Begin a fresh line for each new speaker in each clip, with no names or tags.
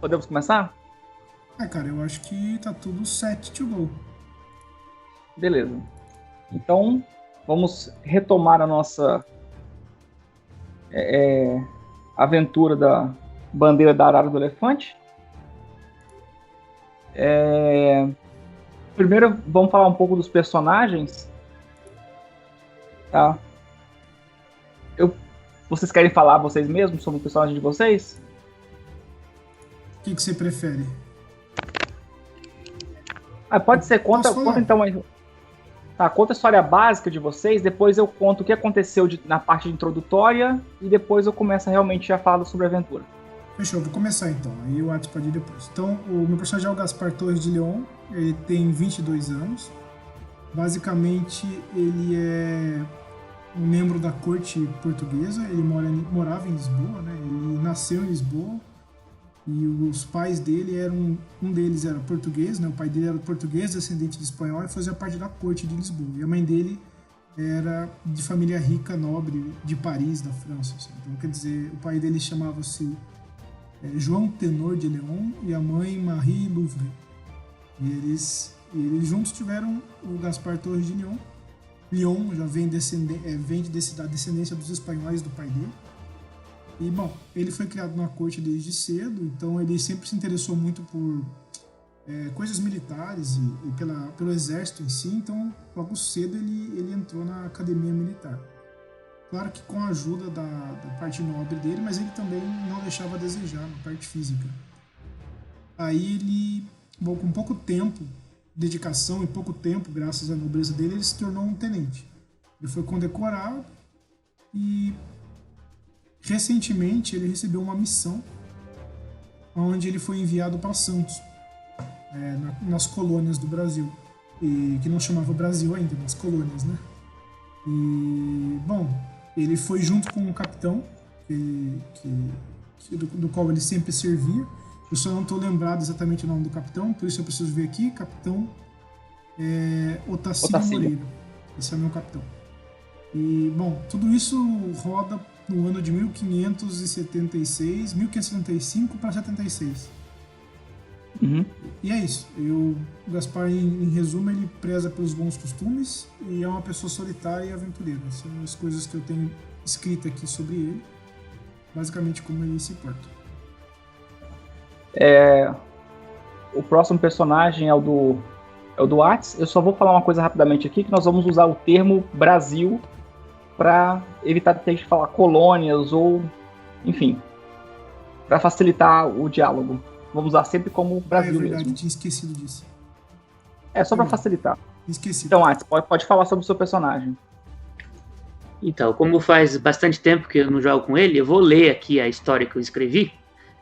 Podemos começar?
Cara, eu acho que tá tudo set to go.
Beleza. Então, vamos retomar a nossa aventura da bandeira da Arara do Elefante. Primeiro, vamos falar um pouco dos personagens. Tá? Vocês querem falar vocês mesmos sobre o personagem de vocês?
O que você prefere?
Pode ser, conta então aí. Tá, conta a história básica de vocês, depois eu conto o que aconteceu na parte introdutória e depois eu começo realmente a falar sobre a aventura.
Fechou, vou começar então, aí o Atos pode ir depois. Então, o meu personagem é o Gaspar Torres de Leon, ele tem 22 anos. Basicamente, ele é um membro da corte portuguesa, ele morava em Lisboa, né? Ele nasceu em Lisboa e os pais dele um deles era português, né? O pai dele era português, descendente de espanhol, e fazia parte da corte de Lisboa. E a mãe dele era de família rica, nobre, de Paris, da França. Assim. Então, quer dizer, o pai dele chamava-se João Tenor de Leon e a mãe Marie Louvre. E eles juntos tiveram o Gaspar Torres de Leon. Leon já vem da descendência dos espanhóis do pai dele. E, bom, ele foi criado na corte desde cedo, então ele sempre se interessou muito por coisas militares e pelo exército em si, então logo cedo ele entrou na academia militar. Claro que com a ajuda da parte nobre dele, mas ele também não deixava a desejar na parte física. Aí ele, bom, com pouco tempo, dedicação e pouco tempo, graças à nobreza dele, ele se tornou um tenente. Ele foi condecorado e recentemente ele recebeu uma missão onde ele foi enviado para Santos, nas colônias do Brasil, e que não chamava Brasil ainda, nas colônias, né? E, bom, ele foi junto com um capitão do qual ele sempre servia. Eu só não estou lembrado exatamente o nome do capitão, por isso eu preciso ver aqui. Capitão Otacílio Moreira. Esse é o meu capitão. E, bom, tudo isso roda no ano de 1575 para 76.
Uhum.
E é isso. O Gaspar, em resumo, ele preza pelos bons costumes e é uma pessoa solitária e aventureira. São as coisas que eu tenho escrito aqui sobre ele. Basicamente, como ele se porta.
O próximo personagem é o do Atis. Eu só vou falar uma coisa rapidamente aqui, que nós vamos usar o termo Brasil para evitar ter que falar colônias ou, enfim, para facilitar o diálogo. Vamos usar sempre como Brasil mesmo.
É verdade, tinha esquecido disso.
Só para facilitar.
Esqueci.
Então, Atis, pode falar sobre o seu personagem.
Então, como faz bastante tempo que eu não jogo com ele, eu vou ler aqui a história que eu escrevi,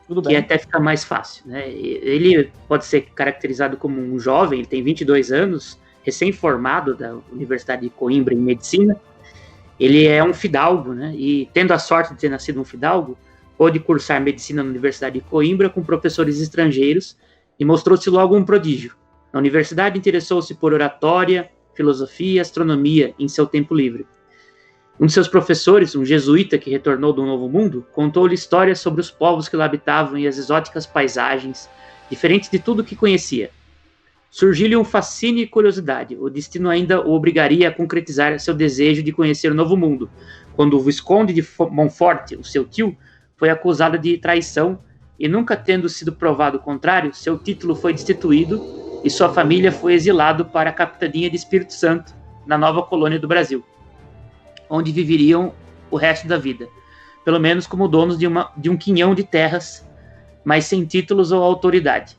Tudo
que
bem.
até fica mais fácil, né? Ele pode ser caracterizado como um jovem, ele tem 22 anos, recém-formado da Universidade de Coimbra em Medicina. Ele é um fidalgo, né? E tendo a sorte de ter nascido um fidalgo, pôde cursar medicina na Universidade de Coimbra com professores estrangeiros e mostrou-se logo um prodígio. Na universidade, interessou-se por oratória, filosofia e astronomia em seu tempo livre. Um de seus professores, um jesuíta que retornou do Novo Mundo, contou-lhe histórias sobre os povos que lá habitavam e as exóticas paisagens, diferentes de tudo que conhecia. Surgiu-lhe um fascínio e curiosidade. O destino ainda o obrigaria a concretizar seu desejo de conhecer o Novo Mundo, quando o Visconde de Montfort, o seu tio, foi acusado de traição e, nunca tendo sido provado o contrário, seu título foi destituído e sua família foi exilado para a capitania de Espírito Santo, na nova colônia do Brasil, onde viveriam o resto da vida, pelo menos como donos de um quinhão de terras, mas sem títulos ou autoridade.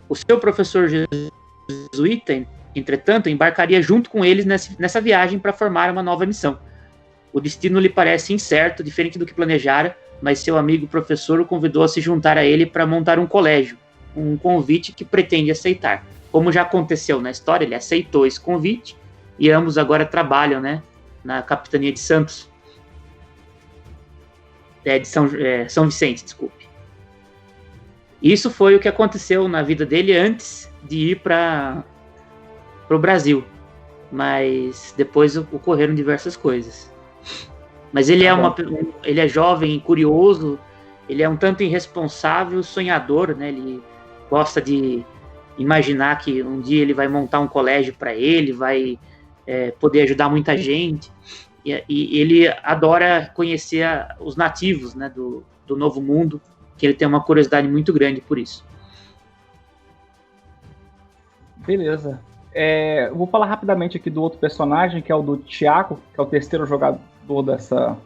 O seu professor jesuíta, entretanto, embarcaria junto com eles nessa viagem para formar uma nova missão. O destino lhe parece incerto, diferente do que planejara, mas seu amigo professor o convidou a se juntar a ele para montar um colégio, um convite que pretende aceitar. Como já aconteceu na história, ele aceitou esse convite e ambos agora trabalham, né, na capitania de Santos. De São Vicente, desculpe. Isso foi o que aconteceu na vida dele antes de ir para o Brasil. Mas depois ocorreram diversas coisas. Mas ele ele é jovem, curioso, ele é um tanto irresponsável, sonhador, né? Ele gosta de imaginar que um dia ele vai montar um colégio para ele, vai poder ajudar muita gente. E ele adora conhecer os nativos, né, do Novo Mundo, que ele tem uma curiosidade muito grande por isso.
Beleza. Eu vou falar rapidamente aqui do outro personagem, que é o do Thiago, que é o terceiro jogador dessa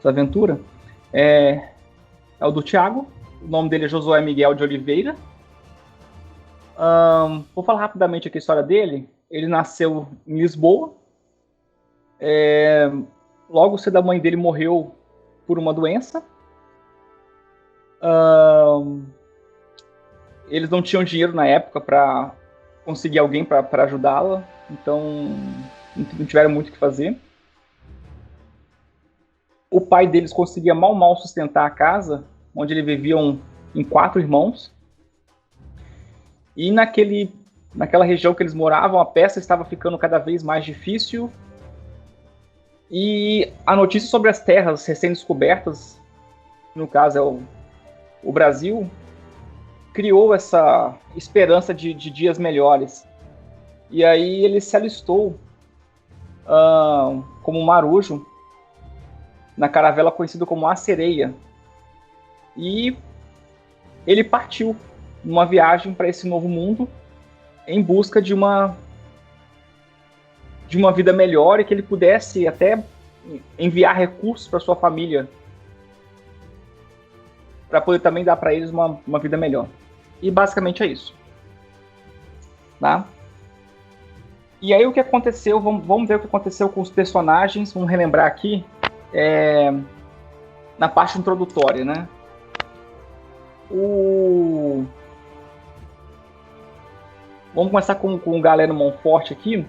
aventura. É o do Thiago, o nome dele é Josué Miguel de Oliveira. Vou falar rapidamente aqui a história dele. Ele nasceu em Lisboa. Logo cedo a mãe dele morreu por uma doença. Eles não tinham dinheiro na época para conseguir alguém para ajudá-la, então não tiveram muito o que fazer. O pai deles conseguia mal sustentar a casa, onde eles viviam em 4 irmãos. E naquela região que eles moravam, a peça estava ficando cada vez mais difícil. E a notícia sobre as terras recém-descobertas, no caso é o Brasil, criou essa esperança de dias melhores. E aí ele se alistou como marujo na caravela conhecida como A Sereia. E ele partiu numa viagem para esse novo mundo em busca de uma vida melhor e que ele pudesse até enviar recursos para sua família, para poder também dar para eles uma vida melhor. E basicamente é isso. Tá? E aí o que aconteceu, vamos ver o que aconteceu com os personagens, vamos relembrar aqui na parte introdutória, né? Vamos começar com o Galeno Monfort aqui.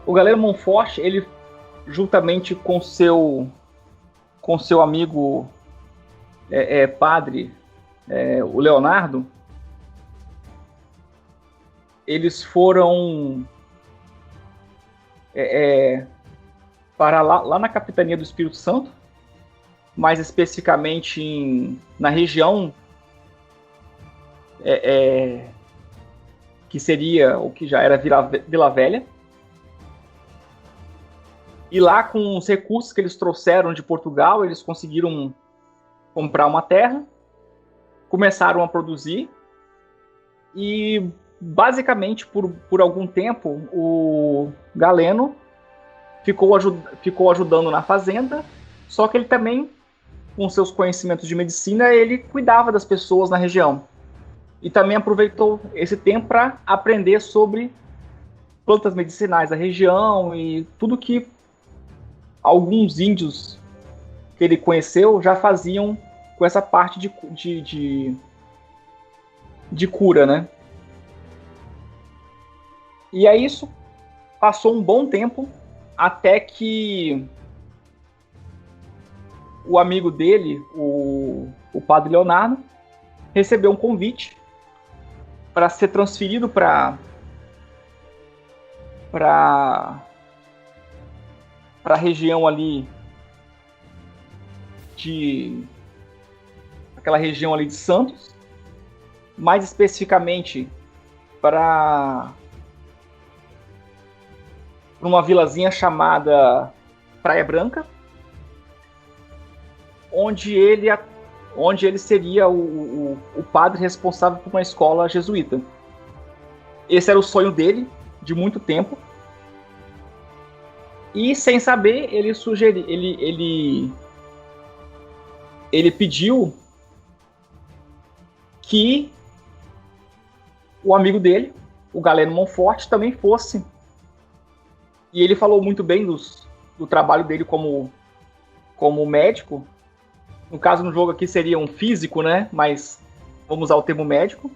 O Galeno Monfort, ele juntamente com seu amigo padre, o Leonardo, eles foram para lá na capitania do Espírito Santo, mais especificamente na região que seria o que já era Vila Velha. E lá, com os recursos que eles trouxeram de Portugal, eles conseguiram comprar uma terra, começaram a produzir e, basicamente, por algum tempo, o Galeno ficou ajudando na fazenda, só que ele também, com seus conhecimentos de medicina, ele cuidava das pessoas na região. E também aproveitou esse tempo para aprender sobre plantas medicinais da região e tudo que alguns índios que ele conheceu já faziam com essa parte de cura, né? E aí isso passou um bom tempo até que o amigo dele, o padre Leonardo, recebeu um convite para ser transferido para a região ali aquela região ali de Santos, mais especificamente para uma vilazinha chamada Praia Branca, onde ele seria o padre responsável por uma escola jesuíta. Esse era o sonho dele de muito tempo. E sem saber, ele pediu que o amigo dele, o Galeno Monfort, também fosse. E ele falou muito bem do trabalho dele como médico. No caso, no jogo aqui seria um físico, né? Mas vamos usar o termo médico.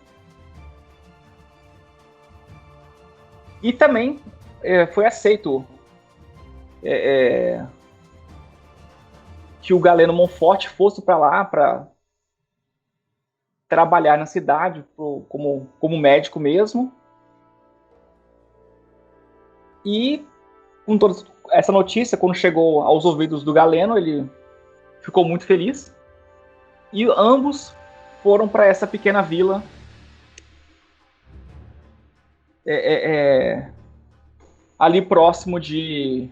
E também foi aceito que o Galeno Monfort fosse para lá para trabalhar na cidade como médico mesmo. E com toda essa notícia, quando chegou aos ouvidos do Galeno, ele ficou muito feliz. E ambos foram para essa pequena vila ali próximo de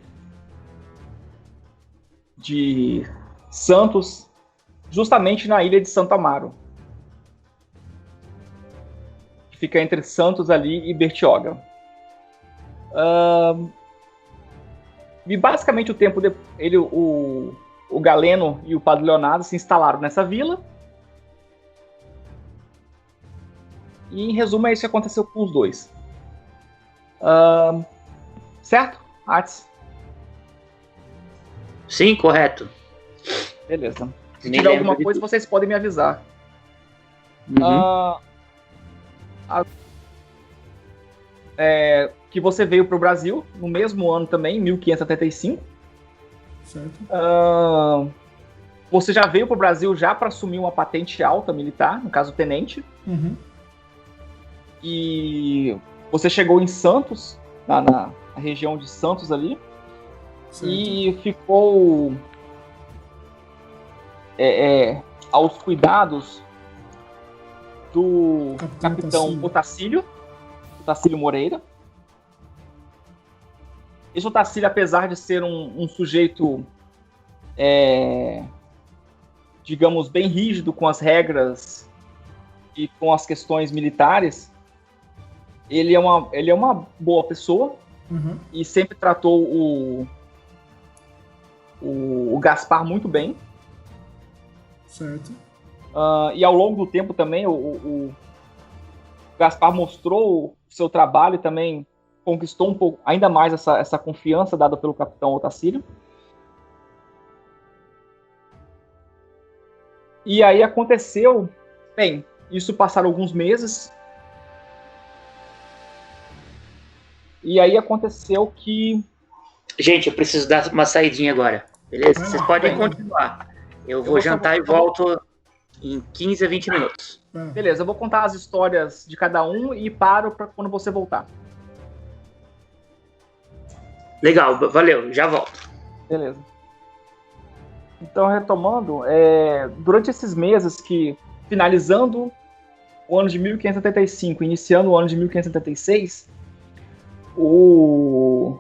Santos, justamente na ilha de Santo Amaro, que fica entre Santos ali e Bertioga. E basicamente o Galeno e o Padre Leonardo se instalaram nessa vila. E em resumo é isso que aconteceu com os dois. Certo, Atis?
Sim, correto.
Beleza. Se
Nem
tiver
lembro
alguma
de
coisa,
tudo.
vocês podem me avisar.
Uhum.
Que você veio para o Brasil no mesmo ano também, 1575.
Certo.
Você já veio para o Brasil já para assumir uma patente alta militar, no caso tenente.
Uhum.
E você chegou em Santos, na região de Santos ali,
Certo.
e ficou aos cuidados do capitão Otacílio Moreira. Esse Otacílio, apesar de ser um sujeito, digamos, bem rígido com as regras e com as questões militares, ele é uma boa pessoa.
Uhum.
E sempre tratou o Gaspar muito bem.
Certo.
E ao longo do tempo também o Gaspar mostrou o seu trabalho e também conquistou um pouco, ainda mais essa confiança dada pelo capitão Otacílio. E aí aconteceu, bem, isso passaram alguns meses. E aí aconteceu que...
Gente, eu preciso dar uma saidinha agora, beleza?
Vai lá,
Vocês podem
vai lá.
continuar. Eu
vou
vou jantar e
só-
volto em 15 a 20 minutos.
Vai lá.
Beleza, eu vou contar as histórias de cada um e paro para quando você voltar.
Legal, valeu, já volto.
Beleza. Então, retomando, durante esses meses que, finalizando o ano de 1575, iniciando o ano de 1576, o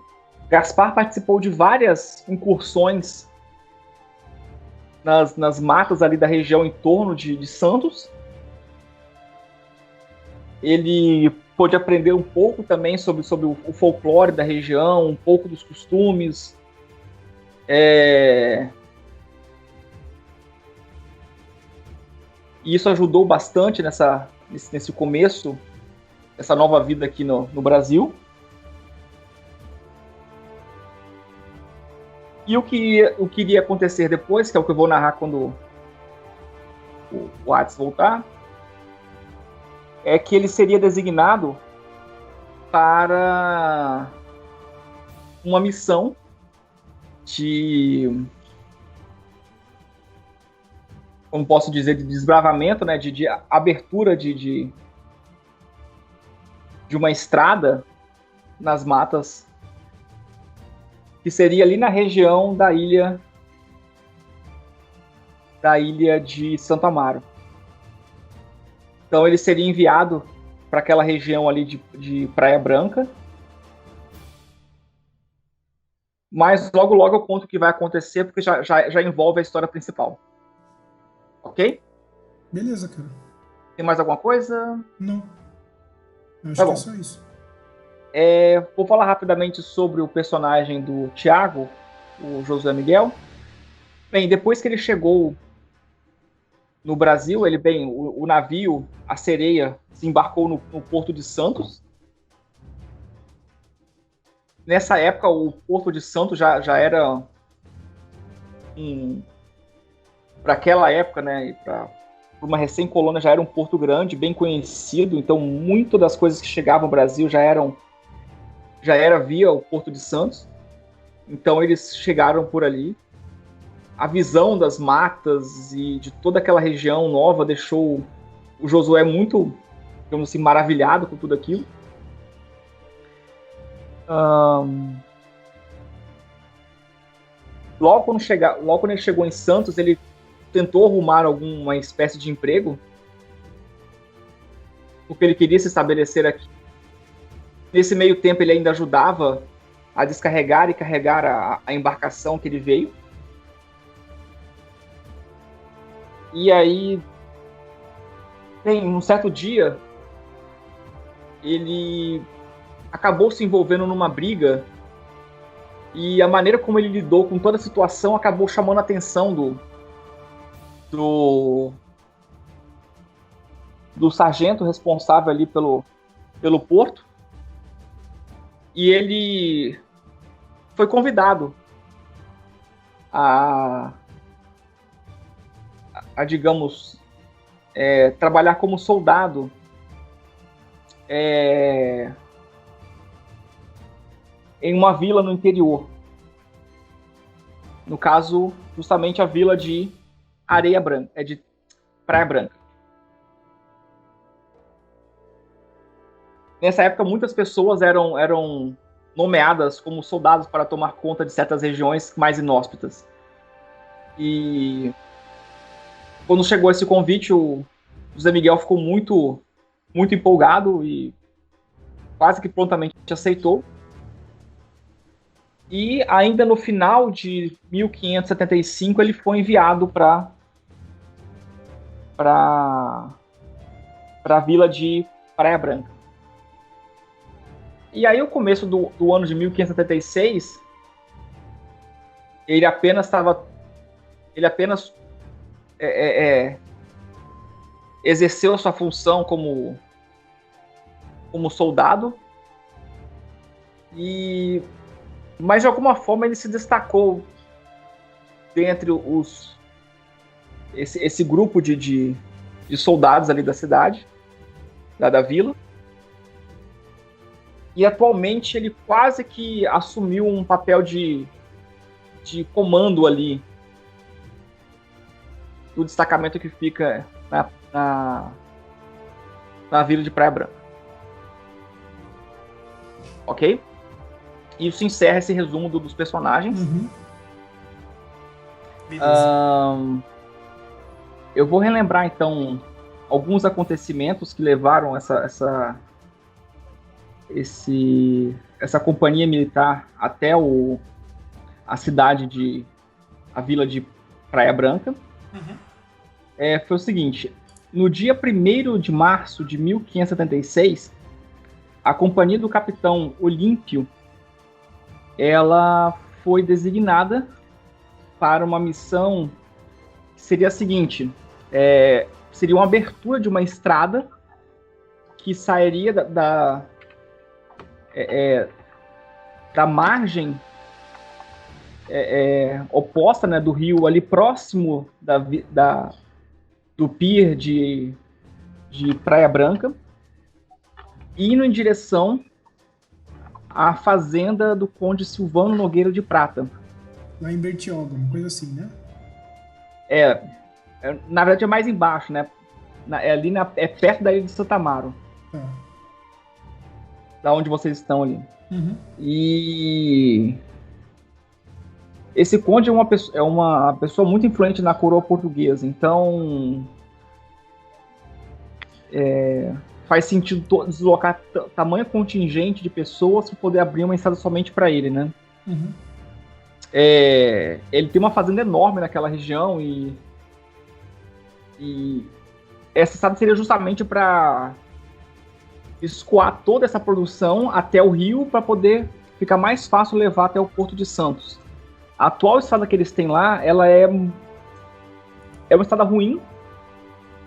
Gaspar participou de várias incursões nas matas ali da região em torno de Santos. Ele pôde aprender um pouco também sobre o folclore da região, um pouco dos costumes. E isso ajudou bastante nesse começo, essa nova vida aqui no Brasil. E o que iria acontecer depois, que é o que eu vou narrar quando o Atis voltar, é que ele seria designado para uma missão de, como posso dizer, de desbravamento, né, de abertura de uma estrada nas matas, que seria ali na região da ilha de Santo Amaro. Então ele seria enviado para aquela região ali de Praia Branca. Mas logo eu conto o que vai acontecer, porque já envolve a história principal. Ok?
Beleza, cara.
Tem mais alguma coisa?
Não. Acho
Tá
que
bom.
é só isso.
Vou falar rapidamente sobre o personagem do Tiago, o Josué Miguel. Bem, depois que ele chegou no Brasil, o navio, a Sereia, se embarcou no Porto de Santos. Nessa época, o Porto de Santos já era para aquela época, né, para uma recém-colônia, já era um porto grande, bem conhecido. Então, muito das coisas que chegavam ao Brasil já era via o Porto de Santos. Então, eles chegaram por ali. A visão das matas e de toda aquela região nova deixou o Josué muito, digamos assim, maravilhado com tudo aquilo. Logo quando ele chegou em Santos, ele tentou arrumar alguma espécie de emprego, porque ele queria se estabelecer aqui. Nesse meio tempo, ele ainda ajudava a descarregar e carregar a embarcação que ele veio. E aí, um certo dia, ele acabou se envolvendo numa briga, e a maneira como ele lidou com toda a situação acabou chamando a atenção do sargento responsável ali pelo porto, e ele foi convidado a digamos, trabalhar como soldado em uma vila no interior. No caso, justamente a vila de Areia Branca, de Praia Branca. Nessa época, muitas pessoas eram nomeadas como soldados para tomar conta de certas regiões mais inóspitas. E quando chegou esse convite, o José Miguel ficou muito, muito empolgado e quase que prontamente aceitou. E ainda no final de 1575 ele foi enviado para a vila de Praia Branca. E aí, o começo do ano de 1576, ele apenas exerceu a sua função como soldado, mas de alguma forma ele se destacou dentre esse grupo de soldados ali da cidade, da vila. E atualmente ele quase que assumiu um papel de comando ali do destacamento que fica na vila de Praia Branca. Ok? Isso encerra esse resumo dos personagens.
Uhum.
Eu vou relembrar, então, alguns acontecimentos que levaram essa companhia militar até a cidade a vila de Praia Branca.
Uhum.
Foi o seguinte: no dia 1º de março de 1576, a companhia do capitão Olímpio, ela foi designada para uma missão que seria a seguinte: seria uma abertura de uma estrada que sairia da margem oposta, né, do rio, ali próximo do pier de Praia Branca, indo em direção à fazenda do Conde Silvano Nogueira de Prata.
Lá em Bertioga, uma coisa assim, né?
Na verdade é mais embaixo, né? É perto da ilha de Santa Amaro.
Tá.
Da onde vocês estão ali.
Uhum.
E esse conde é uma pessoa muito influente na coroa portuguesa, então faz sentido deslocar tamanho contingente de pessoas para poder abrir uma estrada somente para ele, né?
Uhum.
Ele tem uma fazenda enorme naquela região e essa estrada seria justamente para escoar toda essa produção até o rio para poder ficar mais fácil levar até o Porto de Santos. A atual estrada que eles têm lá, ela é uma estrada ruim,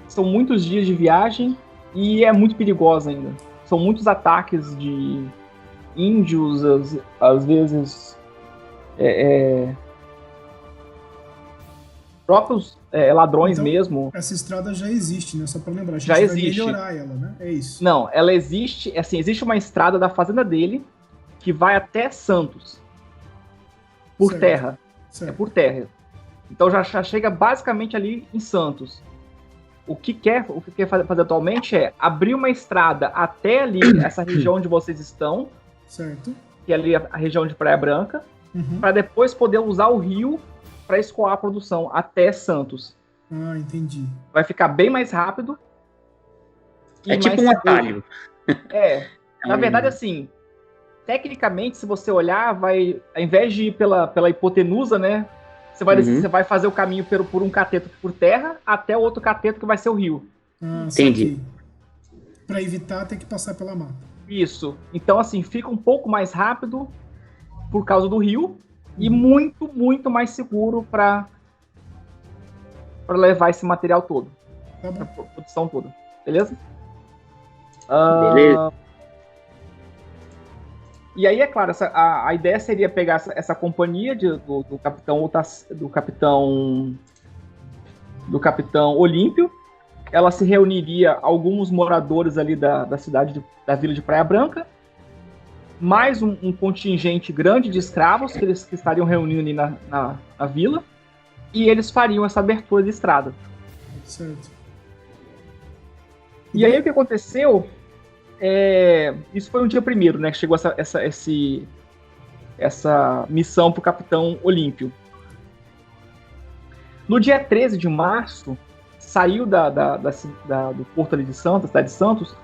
são muitos dias de viagem e é muito perigosa ainda. São muitos ataques de índios, às vezes próprios ladrões
então,
mesmo.
Essa estrada já existe, né? Só para lembrar, a gente
já
vai
existe.
melhorar ela, né? É isso.
Não, ela existe, assim, existe uma estrada da fazenda dele que vai até Santos. Por
Certo.
terra.
Certo.
É por terra. Então já chega basicamente ali em Santos. O que quer fazer atualmente é abrir uma estrada até ali, essa região onde vocês estão,
Certo.
que é ali a região de Praia Branca,
Uhum.
para depois poder usar o rio para escoar a produção até Santos.
Ah, entendi.
Vai ficar bem mais rápido.
É tipo um atalho.
Na verdade, assim, tecnicamente, se você olhar, vai, ao invés de ir pela hipotenusa, né? Você vai fazer o caminho por um cateto por terra até o outro cateto que vai ser o rio.
Ah,
Entendi.
Para evitar ter que passar pela mata.
Isso. Então, assim, fica um pouco mais rápido por causa do rio e muito, muito mais seguro para levar esse material todo.
Tá bom.
A produção toda. Beleza?
Beleza.
E aí, é claro, a ideia seria pegar essa companhia do capitão Olímpio. Ela se reuniria alguns moradores ali da cidade, da vila de Praia Branca, mais um contingente grande de escravos que estariam reunindo ali na vila, e eles fariam essa abertura de estrada.
Certo.
E aí o que aconteceu, isso foi no dia 1º, né, que chegou essa missão para o capitão Olímpio. No dia 13 de março, saiu do porto ali de Santos, cidade de Santos,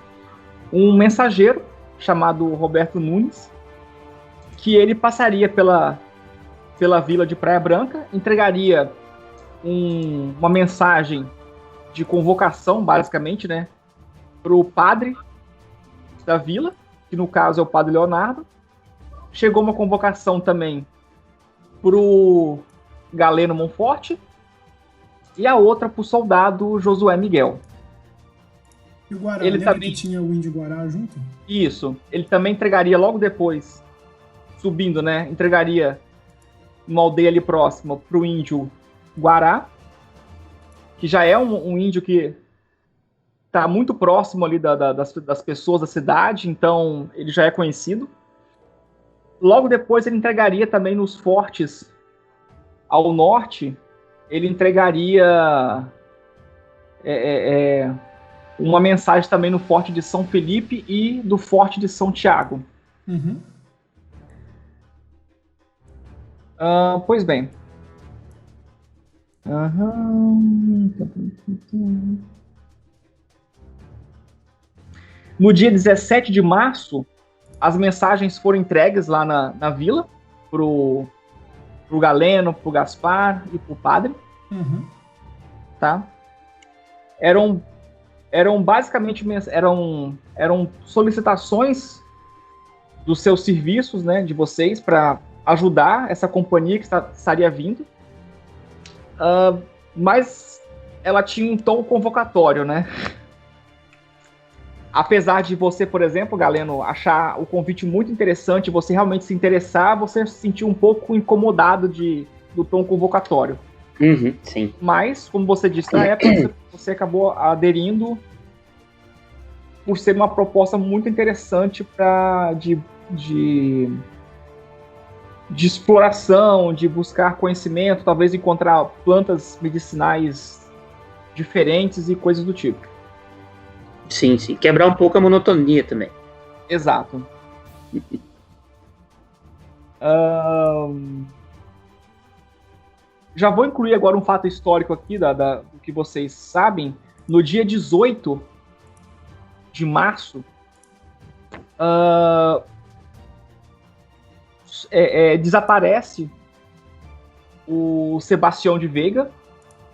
um mensageiro chamado Roberto Nunes, que ele passaria pela vila de Praia Branca, entregaria uma mensagem de convocação, basicamente, né, para o padre da vila, que no caso é o padre Leonardo. Chegou uma convocação também para o Galeno Monforte e a outra para o soldado Josué Miguel.
E o Guará,
ele
lembra
também
que tinha o índio Guará junto?
Isso. Ele também entregaria logo depois, subindo, né? Entregaria uma aldeia ali próxima para o índio Guará, que já é um índio que está muito próximo ali das pessoas da cidade, então ele já é conhecido. Logo depois ele entregaria também nos fortes ao norte, ele entregaria uma mensagem também no Forte de São Felipe e do Forte de São Tiago.
Uhum.
Pois bem. No dia 17 de março, as mensagens foram entregues lá na vila, pro Galeno, pro Gaspar e pro padre.
Uhum.
Tá? Eram basicamente solicitações dos seus serviços, né, de vocês, para ajudar essa companhia que estaria vindo. Mas ela tinha um tom convocatório, né? Apesar de você, por exemplo, Galeno, achar o convite muito interessante, você realmente se interessar, você se sentiu um pouco incomodado do tom convocatório.
Uhum, sim.
Mas, como você disse na época, você acabou aderindo por ser uma proposta muito interessante de exploração, de buscar conhecimento, talvez encontrar plantas medicinais diferentes e coisas do tipo.
Sim, sim. Quebrar um pouco a monotonia também.
Exato. Já vou incluir agora um fato histórico aqui do que vocês sabem. No dia 18 de março, desaparece o Sebastião de Veiga,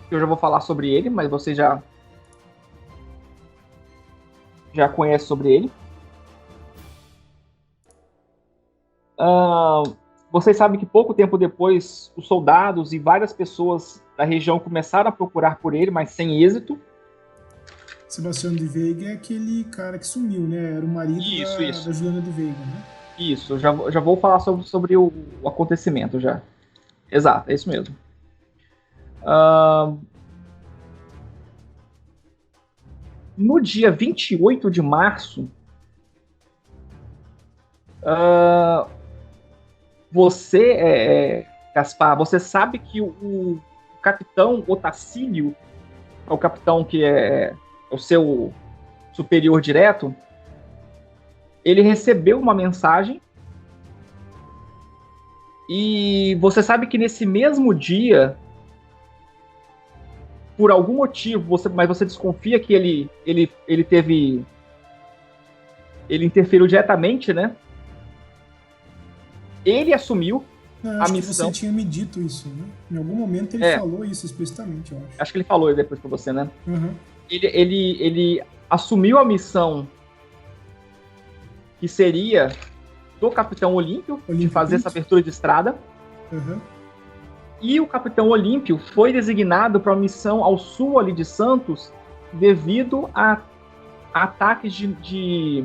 que eu já vou falar sobre ele, mas vocês já conhecem sobre ele. Vocês sabem que pouco tempo depois, os soldados e várias pessoas da região começaram a procurar por ele, mas sem êxito.
Sebastião de Veiga é aquele cara que sumiu, né? Era o marido da Juliana de Veiga, né?
Isso, já vou falar sobre o acontecimento já. Exato, é isso mesmo. No dia 28 de março, Gaspar, você sabe que o capitão Otacílio, é o capitão que é o seu superior direto, ele recebeu uma mensagem e você sabe que nesse mesmo dia por algum motivo, mas você desconfia que ele interferiu diretamente, né? Ele assumiu a missão.
Que você tinha me dito isso, né? Em algum momento ele falou isso explicitamente, eu acho.
Acho que ele falou depois pra você, né?
Uhum.
Ele assumiu a missão que seria do Capitão Olímpio, de fazer essa abertura de estrada.
Uhum.
E o Capitão Olímpio foi designado para uma missão ao sul ali de Santos devido a ataques de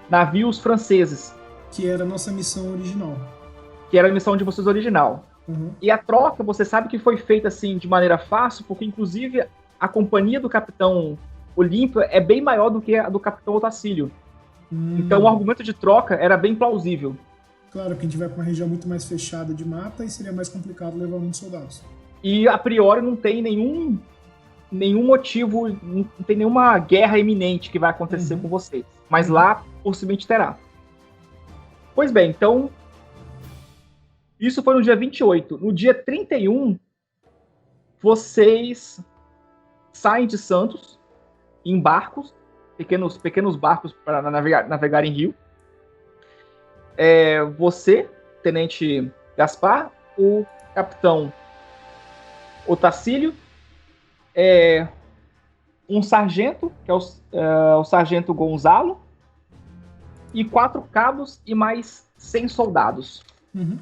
navios franceses.
Que era a nossa missão original.
Que era a missão de vocês original.
Uhum.
E a troca, você sabe que foi feita assim de maneira fácil, porque inclusive a companhia do Capitão Olímpio é bem maior do que a do Capitão Otacílio. Então o argumento de troca era bem plausível.
Claro, que a gente vai para uma região muito mais fechada de mata e seria mais complicado levar muitos soldados.
E a priori não tem nenhum motivo, não tem nenhuma guerra iminente que vai acontecer com vocês. Mas lá possivelmente terá. Pois bem, então isso foi no dia 28. No dia 31, vocês saem de Santos em barcos, pequenos barcos para navegar em rio. Você, Tenente Gaspar, o Capitão Otacílio, um sargento, que é o Sargento Gonzalo, e 4 cabos e mais 100 soldados.
Uhum.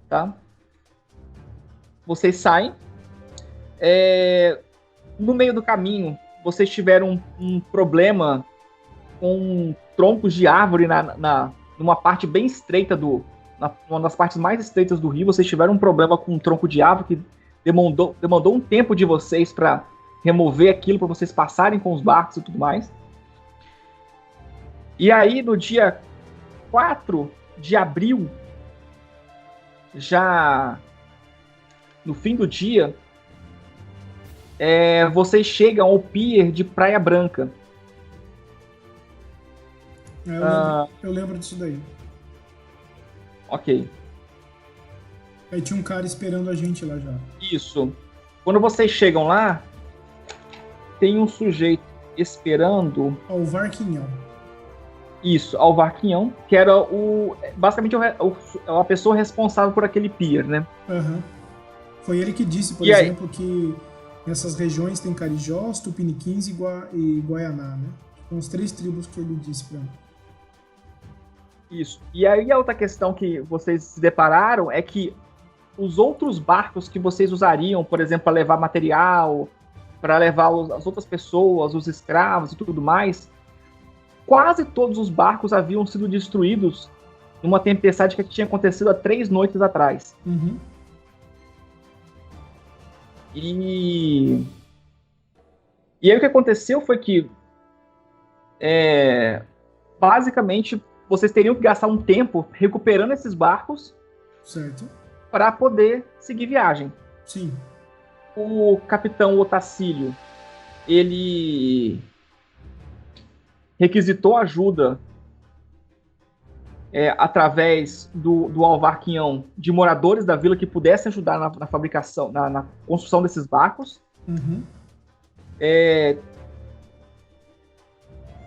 Tá? Vocês saem. No meio do caminho, vocês tiveram um problema com troncos de árvore numa parte bem estreita uma das partes mais estreitas do rio. Vocês tiveram um problema com um tronco de árvore que demandou um tempo de vocês para remover aquilo, para vocês passarem com os barcos e tudo mais. E aí, no dia 4 de abril, já no fim do dia, vocês chegam ao pier de Praia Branca.
Eu lembro disso daí.
Ok.
Aí tinha um cara esperando a gente lá já.
Isso. Quando vocês chegam lá, tem um sujeito esperando...
O Varquinhão.
Isso, ao Varquinhão, que era basicamente a pessoa responsável por aquele pier, né?
Uhum. Foi ele que disse, por exemplo, que nessas regiões tem Carijós, Tupiniquins e Guaianá, né? São as 3 tribos que ele disse pra mim.
Isso. E aí a outra questão que vocês se depararam é que os outros barcos que vocês usariam, por exemplo, para levar material, para levar as outras pessoas, os escravos e tudo mais, quase todos os barcos haviam sido destruídos numa tempestade que tinha acontecido há 3 noites atrás.
Uhum.
E aí o que aconteceu foi que basicamente vocês teriam que gastar um tempo recuperando esses barcos,
certo,
para poder seguir viagem.
Sim.
O Capitão Otacílio, ele requisitou ajuda através do Alvarquinhão de moradores da vila que pudessem ajudar na fabricação, na construção desses barcos.
Uhum.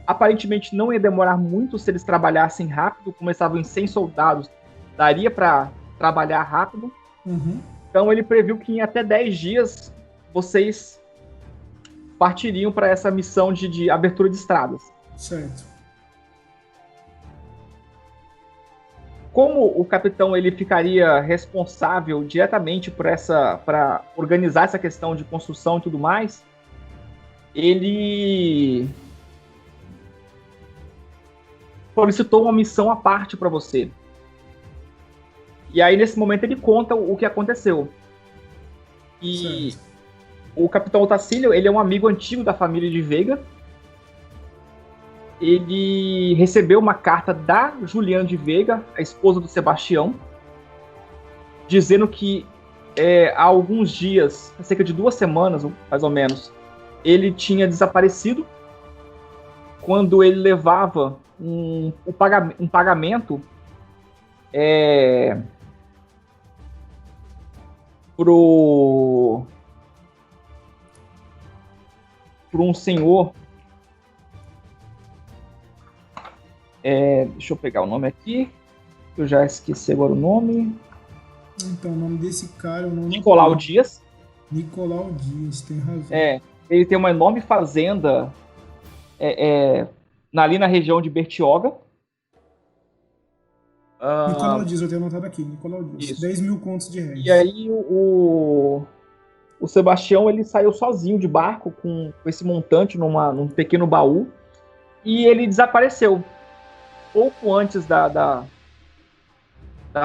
Aparentemente não ia demorar muito se eles trabalhassem rápido, começavam em 100 soldados, daria para trabalhar rápido.
Uhum.
Então ele previu que em até 10 dias vocês partiriam para essa missão de abertura de estradas.
Certo.
Como o capitão ele ficaria responsável diretamente para organizar essa questão de construção e tudo mais, ele solicitou uma missão à parte para você. E aí, nesse momento, ele conta o que aconteceu. E certo. O Capitão Otacílio, ele é um amigo antigo da família de Veiga. Ele recebeu uma carta da Juliana de Veiga, a esposa do Sebastião, dizendo que há alguns dias, há cerca de 2 semanas, mais ou menos, ele tinha desaparecido quando ele levava um pagamento por um senhor. Deixa eu pegar o nome aqui. Eu já esqueci agora o nome.
Então, o nome desse cara é o nome
Nicolau Dias.
Nicolau Dias, tem razão.
Ele tem uma enorme fazenda ali na região de Bertioga.
Nicolau Dias, eu tenho anotado aqui. Nicolau Dias.
Isso.
10 mil contos de réis.
E aí o Sebastião, ele saiu sozinho de barco com esse montante num pequeno baú. E ele desapareceu. Pouco antes da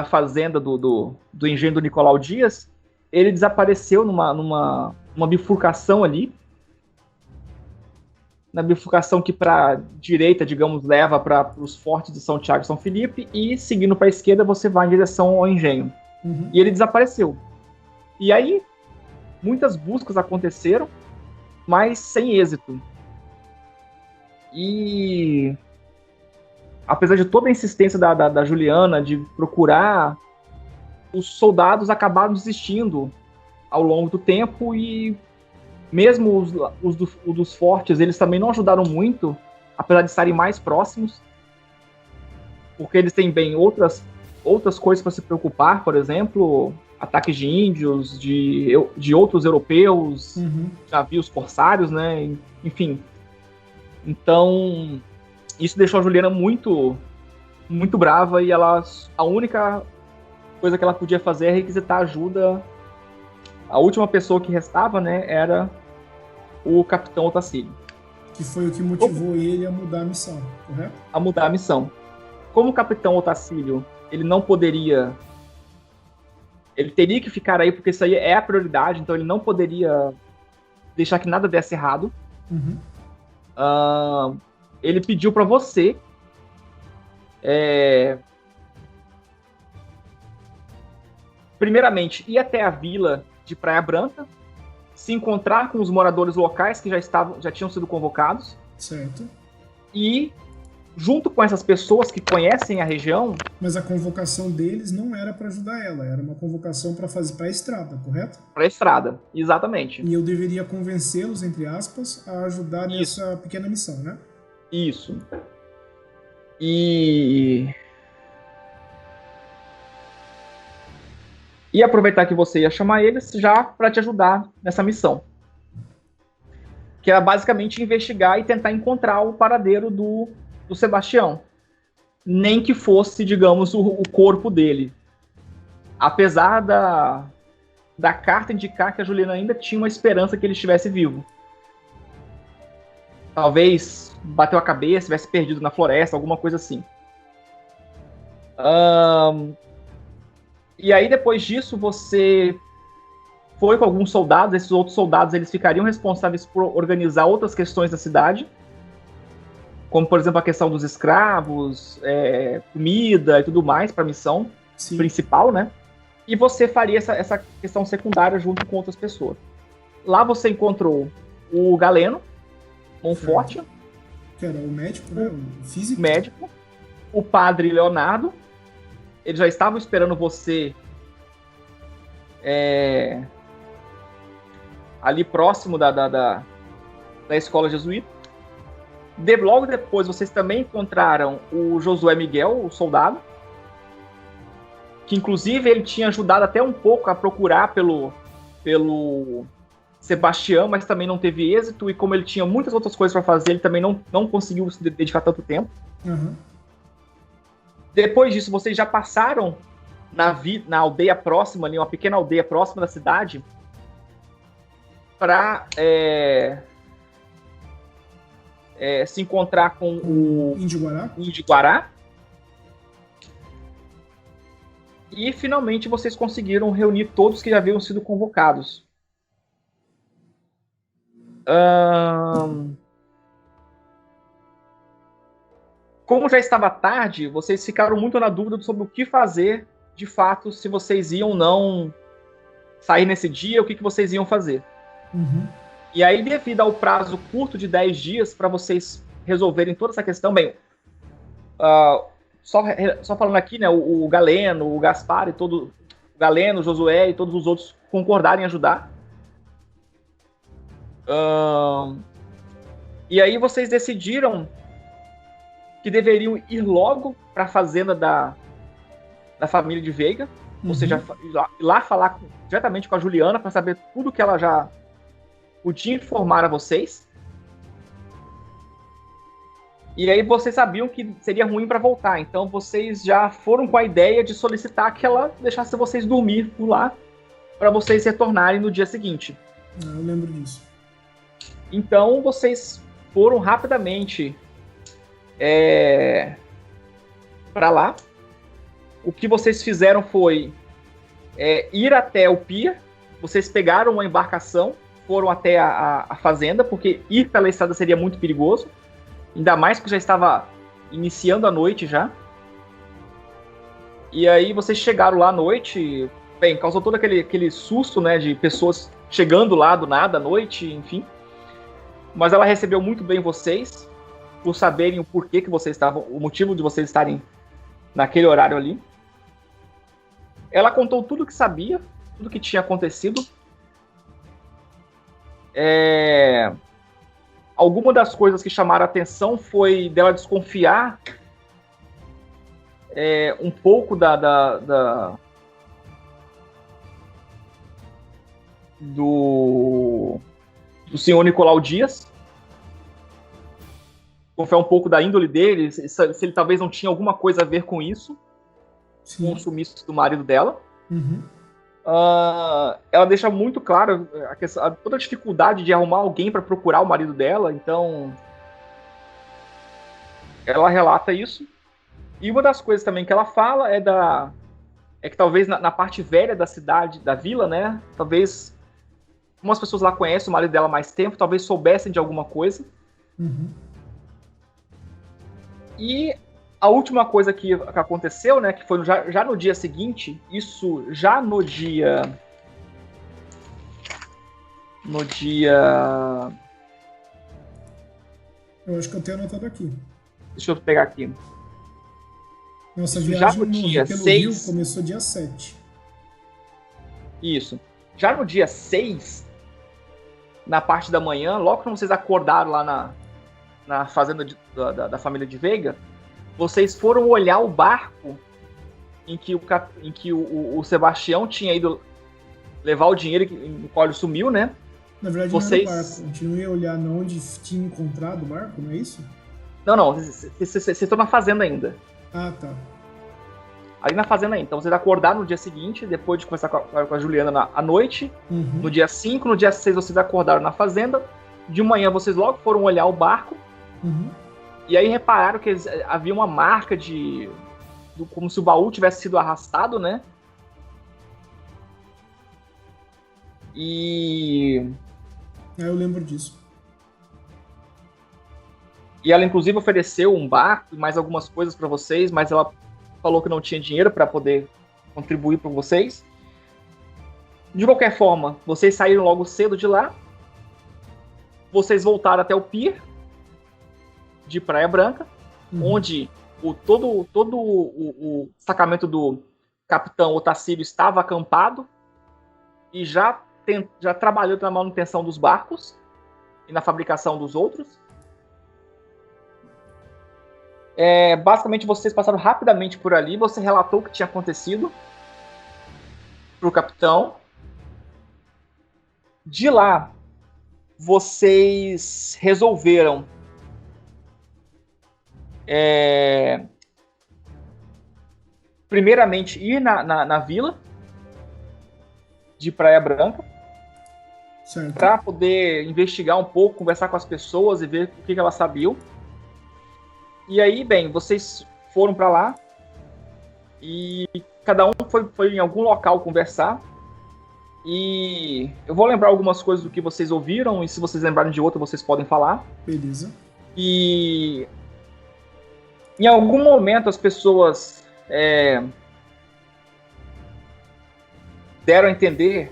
fazenda do engenho do Nicolau Dias, ele desapareceu numa bifurcação ali. Na bifurcação que para direita, digamos, leva para os fortes de São Tiago e São Felipe, e seguindo para a esquerda você vai em direção ao engenho.
Uhum.
E ele desapareceu. E aí, muitas buscas aconteceram, mas sem êxito. E apesar de toda a insistência da Juliana de procurar, os soldados acabaram desistindo ao longo do tempo, e mesmo os dos fortes, eles também não ajudaram muito, apesar de estarem mais próximos, porque eles têm bem outras coisas para se preocupar, por exemplo, ataques de índios, de outros europeus, navios corsários, né? Enfim. Então, isso deixou a Juliana muito, muito brava, e a única coisa que ela podia fazer é requisitar ajuda. A última pessoa que restava, né, era o Capitão Otacílio. Que
foi o que motivou ele a mudar a missão, correto?
A mudar a missão. Como o Capitão Otacílio, ele não poderia... Ele teria que ficar aí, porque isso aí é a prioridade, então ele não poderia deixar que nada desse errado. Ele pediu para você primeiramente ir até a vila de Praia Branca, se encontrar com os moradores locais que já tinham sido convocados.
Certo.
E, junto com essas pessoas que conhecem a região...
Mas a convocação deles não era para ajudar ela, era uma convocação para a estrada, correto?
Para a estrada, exatamente.
E eu deveria convencê-los, entre aspas, a ajudar nessa pequena missão, né?
Isso. E aproveitar que você ia chamar eles já para te ajudar nessa missão. Que era basicamente investigar e tentar encontrar o paradeiro do Sebastião. Nem que fosse, digamos, o corpo dele. Apesar da carta indicar que a Juliana ainda tinha uma esperança que ele estivesse vivo. Talvez bateu a cabeça, estivesse perdido na floresta, alguma coisa assim. E aí, depois disso, você foi com alguns soldados. Esses outros soldados, eles ficariam responsáveis por organizar outras questões da cidade, como, por exemplo, a questão dos escravos, comida e tudo mais para a missão principal, né? E você faria essa questão secundária junto com outras pessoas. Lá você encontrou o Galeno Monforte,
que era o médico, né? O físico.
Médico. O padre Leonardo. Eles já estavam esperando você ali próximo da escola jesuíta. Logo depois, vocês também encontraram o Josué Miguel, o soldado, que inclusive ele tinha ajudado até um pouco a procurar pelo Sebastião, mas também não teve êxito, e como ele tinha muitas outras coisas para fazer, ele também não conseguiu se dedicar tanto tempo. Depois disso, vocês já passaram na aldeia próxima, ali, uma pequena aldeia próxima da cidade, para se encontrar com o Indiguará. E finalmente vocês conseguiram reunir todos que já haviam sido convocados. Como já estava tarde, vocês ficaram muito na dúvida sobre o que fazer, de fato, se vocês iam ou não sair nesse dia, o que vocês iam fazer. E aí, devido ao prazo curto de 10 dias para vocês resolverem toda essa questão, bem, só falando aqui, né, o Galeno, o Gaspar e o Galeno, o Josué e todos os outros concordarem em ajudar. E aí vocês decidiram que deveriam ir logo para a fazenda da família de Veiga, ou seja, ir lá falar diretamente com a Juliana para saber tudo que ela já podia informar a vocês. E aí vocês sabiam que seria ruim para voltar, então vocês já foram com a ideia de solicitar que ela deixasse vocês dormir por lá para vocês retornarem no dia seguinte.
Eu lembro disso.
Então vocês foram rapidamente para lá. O que vocês fizeram foi ir até o pier. Vocês pegaram uma embarcação, foram até a fazenda, porque ir pela estrada seria muito perigoso. Ainda mais que já estava iniciando a noite já. E aí vocês chegaram lá à noite. Bem, causou todo aquele susto, né, de pessoas chegando lá do nada à noite, enfim. Mas ela recebeu muito bem vocês, por saberem o porquê que vocês estavam, o motivo de vocês estarem naquele horário ali. Ela contou tudo o que sabia, tudo que tinha acontecido. Alguma das coisas que chamaram a atenção foi dela desconfiar um pouco do senhor Nicolau Dias. Confiar um pouco da índole dele, se ele talvez não tinha alguma coisa a ver com isso.
Sim.
Com o sumiço do marido dela. Ela deixa muito claro toda a dificuldade de arrumar alguém para procurar o marido dela, então ela relata isso. E uma das coisas também que ela fala é que talvez na parte velha da cidade, da vila, né, talvez algumas pessoas lá conhecem o marido dela há mais tempo, talvez soubessem de alguma coisa. E a última coisa que aconteceu, né, que foi já no dia seguinte, isso já no dia...
Eu acho que eu tenho anotado aqui.
Deixa eu pegar aqui.
Nossa
isso
viagem
já no dia
pelo
6...
Rio começou dia 7.
Isso. Já no dia 6, na parte da manhã, logo que vocês acordaram lá na fazenda da família de Veiga, vocês foram olhar o barco em que o Sebastião tinha ido levar o dinheiro no qual ele sumiu, né?
Na verdade, não era o barco. A gente não ia olhar onde tinha encontrado o barco, não é isso?
Não. Vocês estão na fazenda ainda.
Ah, tá.
Ali na fazenda ainda. Então vocês acordaram no dia seguinte, depois de conversar com a Juliana à noite. No dia 5, no dia 6 vocês acordaram na fazenda. De manhã vocês logo foram olhar o barco. E aí repararam que havia uma marca como se o baú tivesse sido arrastado, né?
Eu lembro disso.
E ela inclusive ofereceu um barco e mais algumas coisas para vocês, mas ela falou que não tinha dinheiro para poder contribuir para vocês. De qualquer forma, vocês saíram logo cedo de lá. Vocês voltaram até o pier de Praia Branca, onde todo o destacamento do capitão Otacílio estava acampado e já trabalhou na manutenção dos barcos e na fabricação dos outros. Basicamente, vocês passaram rapidamente por ali. Você relatou o que tinha acontecido para o capitão. De lá, vocês resolveram primeiramente ir na vila de Praia Branca para poder investigar um pouco, conversar com as pessoas e ver o que elas sabiam. E aí, bem, vocês foram para lá e cada um foi em algum local conversar. E eu vou lembrar algumas coisas do que vocês ouviram, e se vocês lembrarem de outra, vocês podem falar.
Beleza.
E em algum momento as pessoas deram a entender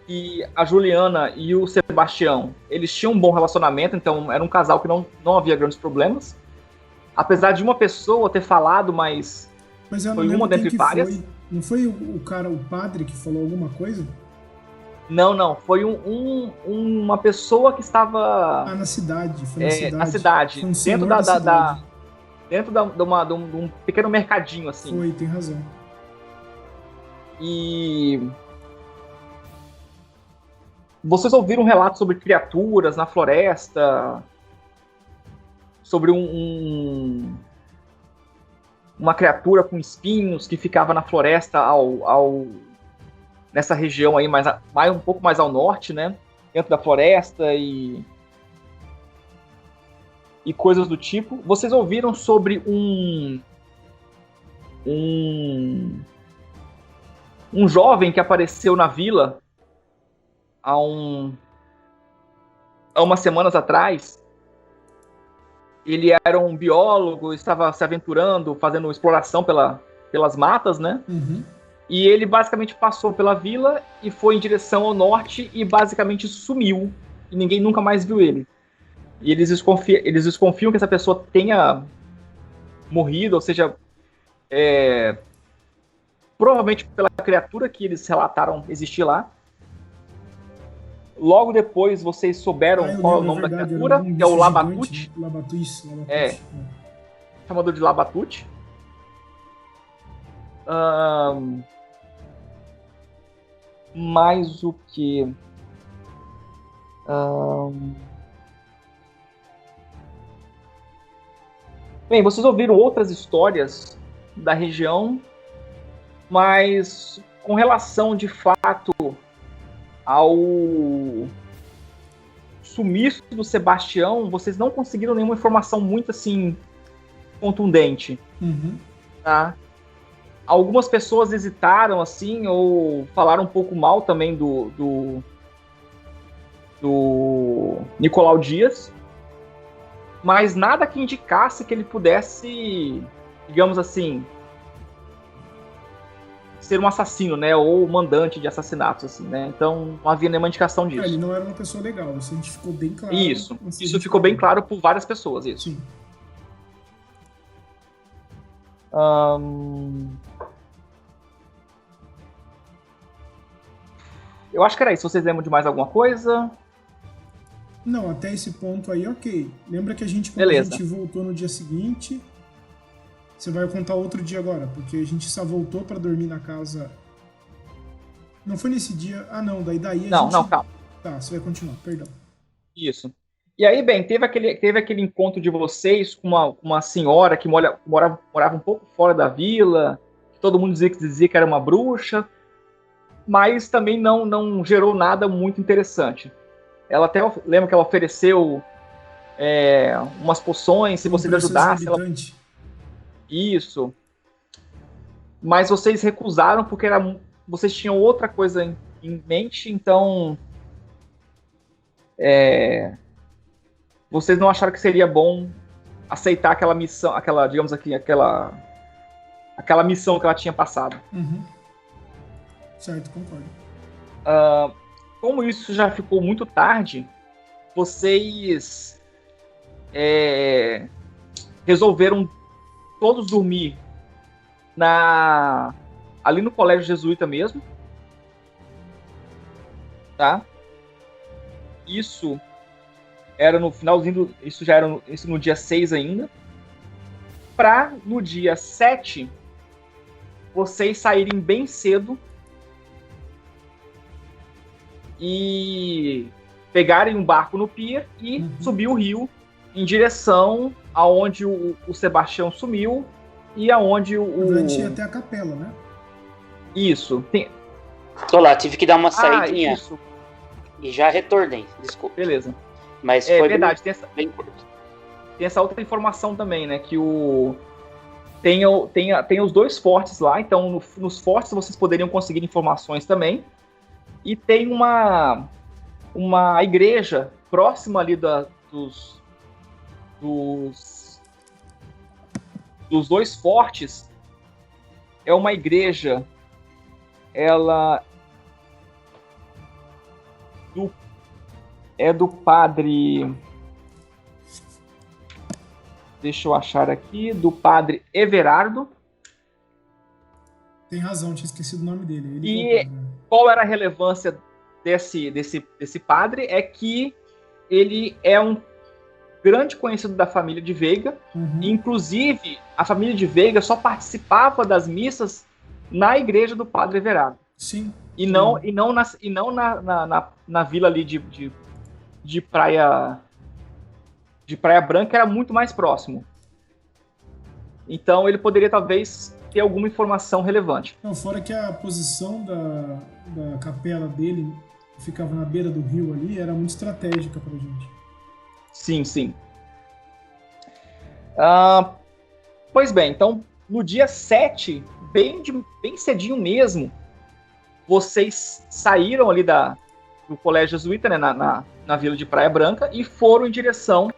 que a Juliana e o Sebastião, eles tinham um bom relacionamento, então era um casal que não havia grandes problemas. Apesar de uma pessoa ter falado, mas
eu
foi uma dentre várias.
Não foi o padre que falou alguma coisa?
Não. Foi uma pessoa que estava...
Na cidade. Foi
na cidade.
Foi um
dentro
senhor cidade.
Dentro de um pequeno mercadinho, assim.
Foi, tem razão.
E... Vocês ouviram relatos sobre criaturas na floresta? Sobre uma criatura com espinhos que ficava na floresta nessa região aí, um pouco mais ao norte, né? Dentro da floresta e coisas do tipo. Vocês ouviram sobre um jovem que apareceu na vila há umas semanas atrás. Ele era um biólogo, estava se aventurando, fazendo exploração pelas matas, né?
Uhum.
E ele basicamente passou pela vila e foi em direção ao norte e basicamente sumiu. E ninguém nunca mais viu ele. E eles desconfiam que essa pessoa tenha morrido, ou seja, provavelmente pela criatura que eles relataram existir lá. Logo depois vocês souberam qual é o nome da criatura, que é o Labatut.
Labatut.
Chamador de Labatut. Mais o que? Bem, vocês ouviram outras histórias da região, mas com relação de fato ao sumiço do Sebastião, vocês não conseguiram nenhuma informação muito assim contundente.
Uhum.
Tá? Algumas pessoas hesitaram assim ou falaram um pouco mal também do Nicolau Dias, mas nada que indicasse que ele pudesse, digamos assim, ser um assassino, né, ou mandante de assassinatos, assim, né? Então não havia nenhuma indicação disso.
Ele não era uma pessoa legal, isso a gente ficou bem claro.
Isso ficou bem claro por várias pessoas, isso.
Sim.
Eu acho que era isso. Vocês lembram de mais alguma coisa?
Não, até esse ponto aí, ok. Lembra que quando
Beleza.
a gente voltou no dia seguinte... Você vai contar outro dia agora, porque a gente só voltou pra dormir na casa... Não foi nesse dia... Ah, não, daí a gente...
Não, calma.
Tá, você vai continuar, perdão.
Isso. E aí, bem, teve aquele encontro de vocês com uma senhora que morava um pouco fora da vila, que todo mundo dizia que era uma bruxa, mas também não gerou nada muito interessante. Ela até lembra que ela ofereceu umas poções, se vocês ajudassem. Isso. Mas vocês recusaram porque vocês tinham outra coisa em mente, então vocês não acharam que seria bom aceitar aquela missão, digamos aqui, aquela missão que ela tinha passado.
Uhum. Certo, concordo.
Como isso já ficou muito tarde, vocês resolveram todos dormir ali no colégio jesuíta mesmo, tá? Isso era no finalzinho isso já era isso no dia 6 ainda, para no dia 7 vocês saírem bem cedo e pegarem um barco no pier e subir o rio em direção aonde o Sebastião sumiu e aonde
A gente ia até a capela, né?
Isso.
Tô lá, tive que dar uma saidinha.
Isso.
E já retornei, desculpa.
Beleza.
Mas foi
verdade,
bem curto.
Tem essa outra informação também, né? Que tem os dois fortes lá, então nos fortes vocês poderiam conseguir informações também. E tem uma igreja próxima ali dos dois fortes. É uma igreja, ela é do padre, deixa eu achar aqui, do padre Everardo.
Tem razão, tinha esquecido o nome dele.
E qual era a relevância desse padre é que ele é um grande conhecido da família de Veiga. E, inclusive, a família de Veiga só participava das missas na igreja do Padre Everardo.
Sim.
E não na vila ali de Praia Branca, que era muito mais próximo. Então ele poderia talvez ter alguma informação relevante.
Não, fora que a posição da capela dele, que ficava na beira do rio ali, era muito estratégica pra gente.
Sim, sim. Pois bem, então no dia 7, bem cedinho mesmo, vocês saíram ali do Colégio Jesuíta, né, na vila de Praia Branca, e foram em direção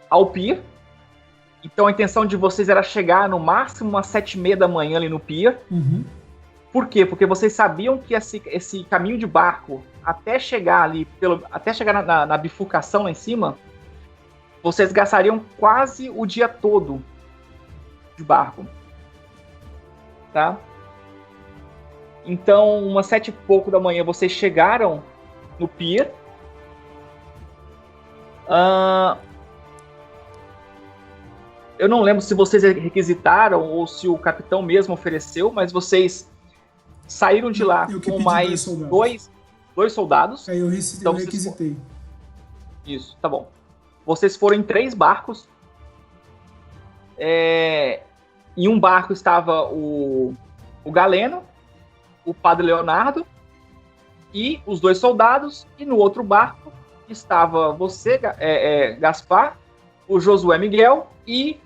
ao pier. Então a intenção de vocês era chegar no máximo às 7h30 da manhã ali no pier. Por quê? Porque vocês sabiam que esse caminho de barco até chegar ali, até chegar na bifurcação lá em cima, vocês gastariam quase o dia todo de barco. Tá? Então, umas 7 e pouco da manhã, vocês chegaram no pier. Eu não lembro se vocês requisitaram ou se o capitão mesmo ofereceu, mas vocês saíram de lá com mais dois soldados.
Aí eu requisitei.
Isso, tá bom. Vocês foram em 3 barcos. Em um barco estava o Galeno, o Padre Leonardo e os 2 soldados. E no outro barco estava você, Gaspar, o Josué Miguel e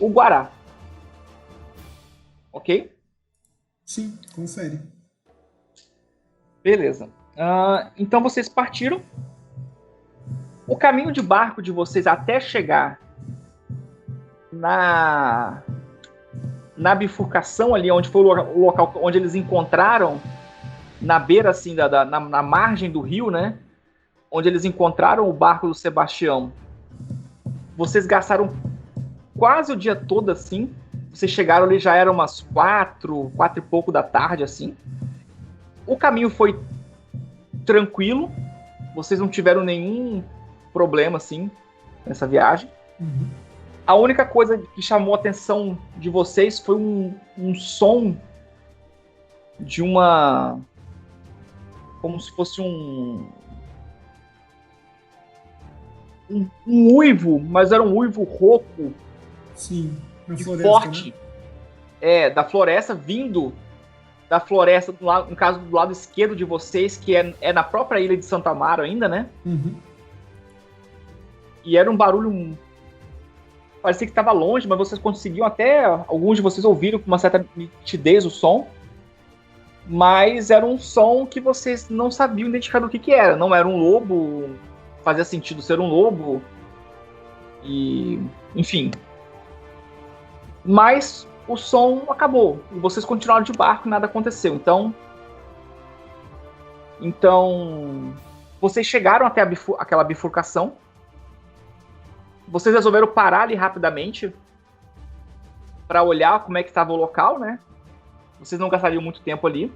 o Guará. Ok?
Sim, confere.
Beleza. Então vocês partiram. O caminho de barco de vocês até chegar na bifurcação ali, onde foi o local onde eles encontraram, na beira, assim, na margem do rio, né? Onde eles encontraram o barco do Sebastião. Vocês gastaram quase o dia todo, assim. Vocês chegaram ali, já eram umas 4 e pouco da tarde, assim. O caminho foi tranquilo. Vocês não tiveram nenhum problema, assim, nessa viagem. A única coisa que chamou a atenção de vocês foi um som de uma... como se fosse um uivo, mas era um uivo rouco.
Sim, na
e
floresta,
forte.
Né?
Da floresta, vindo da floresta, no caso do lado esquerdo de vocês, que é na própria ilha de Santa Amaro ainda, né? E era um barulho... parecia que estava longe, mas vocês conseguiam até... alguns de vocês ouviram com uma certa nitidez o som. Mas era um som que vocês não sabiam identificar do que era. Não era um lobo, fazia sentido ser um lobo. E... enfim. Mas o som acabou. E vocês continuaram de barco e nada aconteceu. Então vocês chegaram até aquela bifurcação. Vocês resolveram parar ali rapidamente para olhar como é que estava o local, né? Vocês não gastariam muito tempo ali.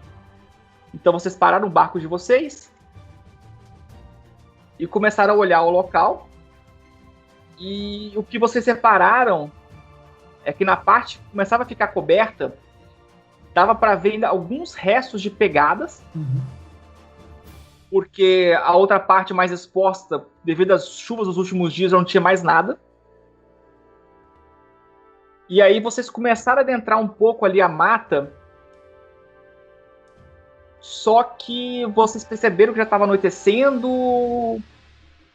Então vocês pararam o barco de vocês e começaram a olhar o local. E o que vocês repararam é que na parte que começava a ficar coberta, dava para ver ainda alguns restos de pegadas. Porque a outra parte mais exposta, devido às chuvas dos últimos dias, não tinha mais nada. E aí vocês começaram a adentrar um pouco ali a mata, só que vocês perceberam que já estava anoitecendo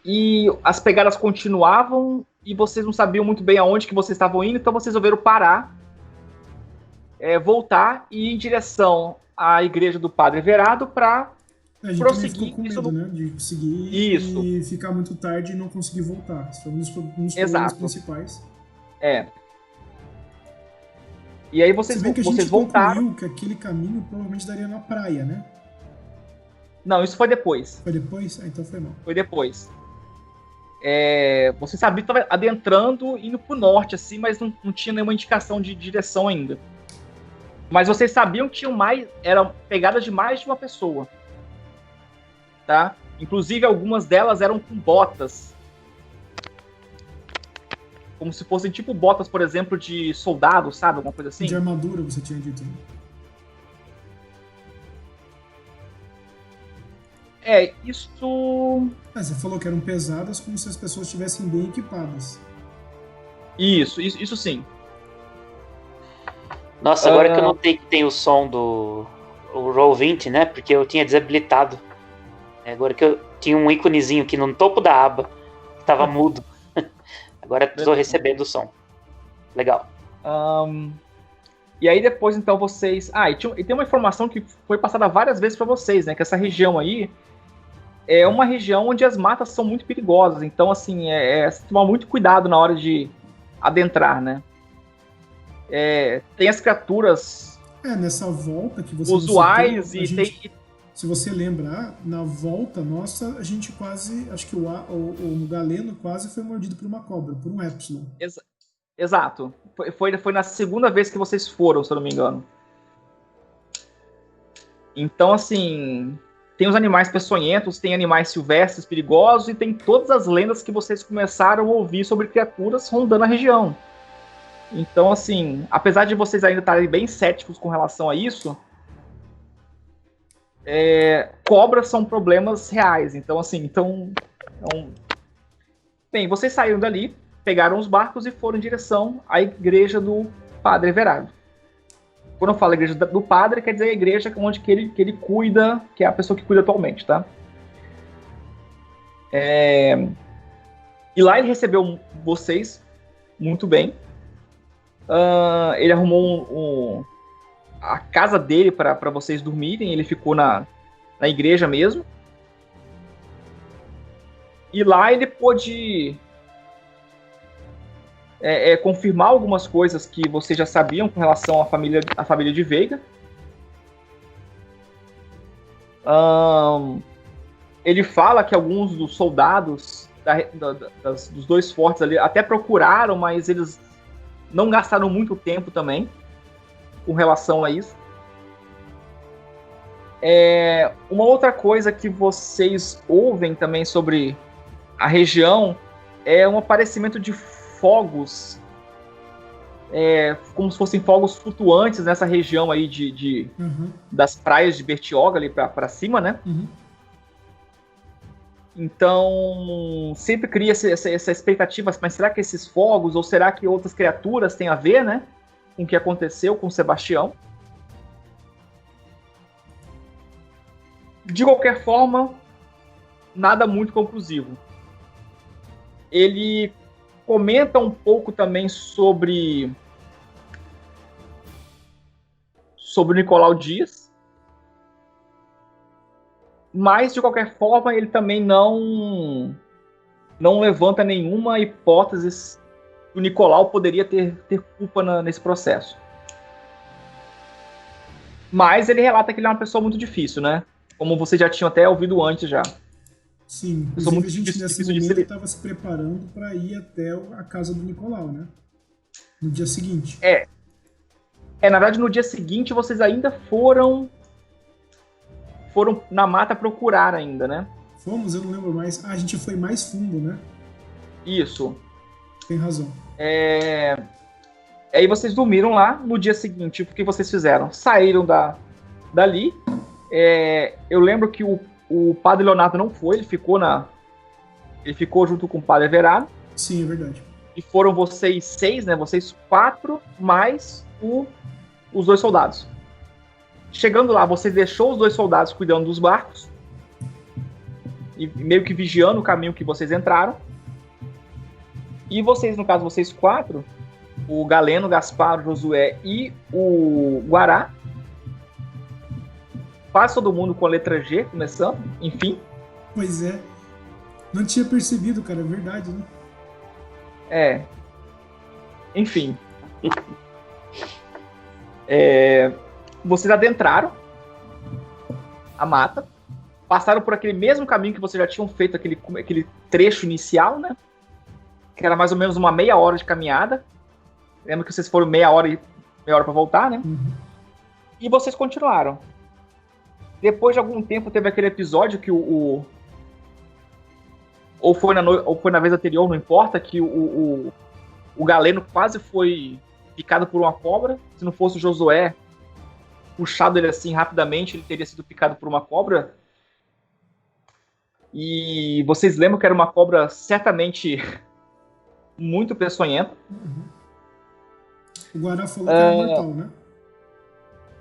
e as pegadas continuavam e vocês não sabiam muito bem aonde que vocês estavam indo, então vocês resolveram parar, voltar e ir em direção à igreja do Padre Everardo para prosseguir.
Ficou com medo, né? De seguir e ficar muito tarde e não conseguir voltar. Isso foi um dos problemas principais.
E aí vocês voltaram.
Concluiu que aquele caminho provavelmente daria na praia, né?
Não, isso foi depois.
Foi depois? Então foi mal.
Foi depois. Você sabia que estava adentrando, indo pro norte, assim, mas não tinha nenhuma indicação de direção ainda. Mas vocês sabiam que eram pegadas de mais de uma pessoa. Tá? Inclusive, algumas delas eram com botas. Como se fossem tipo botas, por exemplo, de soldado, sabe? Alguma coisa assim.
De armadura, você tinha dito, né?
Isso...
Você falou que eram pesadas como se as pessoas estivessem bem equipadas.
Isso sim.
Nossa, agora que eu notei que tem o som do Roll20, né? Porque eu tinha desabilitado. Agora que eu tinha um íconezinho aqui no topo da aba, que tava mudo. Agora estou recebendo o som. Legal.
E aí depois, então, vocês... e tem uma informação que foi passada várias vezes para vocês, né? Que essa região aí é uma região onde as matas são muito perigosas. Então, assim, tomar muito cuidado na hora de adentrar, né? Tem as criaturas...
nessa volta que você...
usuais
tem... Se você lembrar, na volta nossa, a gente quase... Acho que o Galeno quase foi mordido por uma cobra, por um Epsilon.
Exato. Foi na segunda vez que vocês foram, se eu não me engano. Então, assim... Tem os animais peçonhentos, tem animais silvestres perigosos e tem todas as lendas que vocês começaram a ouvir sobre criaturas rondando a região. Então, assim... Apesar de vocês ainda estarem bem céticos com relação a isso... cobras são problemas reais. Então, assim... Bem, vocês saíram dali... Pegaram os barcos e foram em direção à igreja do Padre Everardo. Quando eu falo igreja do Padre, quer dizer a igreja onde que ele cuida, que é a pessoa que cuida atualmente, tá? E lá ele recebeu vocês muito bem. Ele arrumou a casa dele para vocês dormirem. Ele ficou na igreja mesmo. E lá ele pôde... confirmar algumas coisas que vocês já sabiam com relação à família de Veiga. Ele fala que alguns dos soldados dos dois fortes ali até procuraram, mas eles não gastaram muito tempo também com relação a isso. Uma outra coisa que vocês ouvem também sobre a região é um aparecimento de fogos, como se fossem fogos flutuantes nessa região aí das praias de Bertioga ali pra cima, né?
Uhum.
Então, sempre cria essa expectativa, mas será que esses fogos, ou será que outras criaturas têm a ver, né? Com o que aconteceu com Sebastião? De qualquer forma, nada muito conclusivo. Ele comenta um pouco também sobre o Nicolau Dias, mas de qualquer forma ele também não levanta nenhuma hipótese que o Nicolau poderia ter culpa nesse processo. Mas ele relata que ele é uma pessoa muito difícil, né? Como vocês já tinham até ouvido antes já.
Sim, inclusive a gente nesse momento estava se preparando para ir até a casa do Nicolau, né? No dia seguinte.
Na verdade, no dia seguinte vocês ainda foram na mata procurar ainda, né?
Fomos, eu não lembro mais. A gente foi mais fundo, né?
Isso.
Tem razão.
Aí vocês dormiram lá. No dia seguinte, o que vocês fizeram? Saíram dali. Eu lembro que o Padre Leonardo não foi, ele ficou junto com o Padre Everardo.
Sim, é verdade.
E foram vocês 6, né? Vocês 4, mais os 2 soldados. Chegando lá, você deixou os 2 soldados cuidando dos barcos. E meio que vigiando o caminho que vocês entraram. E vocês, no caso, vocês 4, o Galeno, o Gaspar, o Josué e o Guará, quase todo mundo com a letra G começando, enfim.
Pois é. Não tinha percebido, cara, é verdade, né?
Enfim. Vocês adentraram a mata, passaram por aquele mesmo caminho que vocês já tinham feito, aquele trecho inicial, né? Que era mais ou menos uma meia hora de caminhada. Lembra que vocês foram meia hora para voltar, né?
Uhum.
E vocês continuaram. Depois de algum tempo teve aquele episódio que ou foi na vez anterior, não importa, que o Galeno quase foi picado por uma cobra. Se não fosse o Josué puxado ele assim rapidamente, ele teria sido picado por uma cobra. E vocês lembram que era uma cobra certamente muito peçonhenta.
O Guará falou que era mortal, né?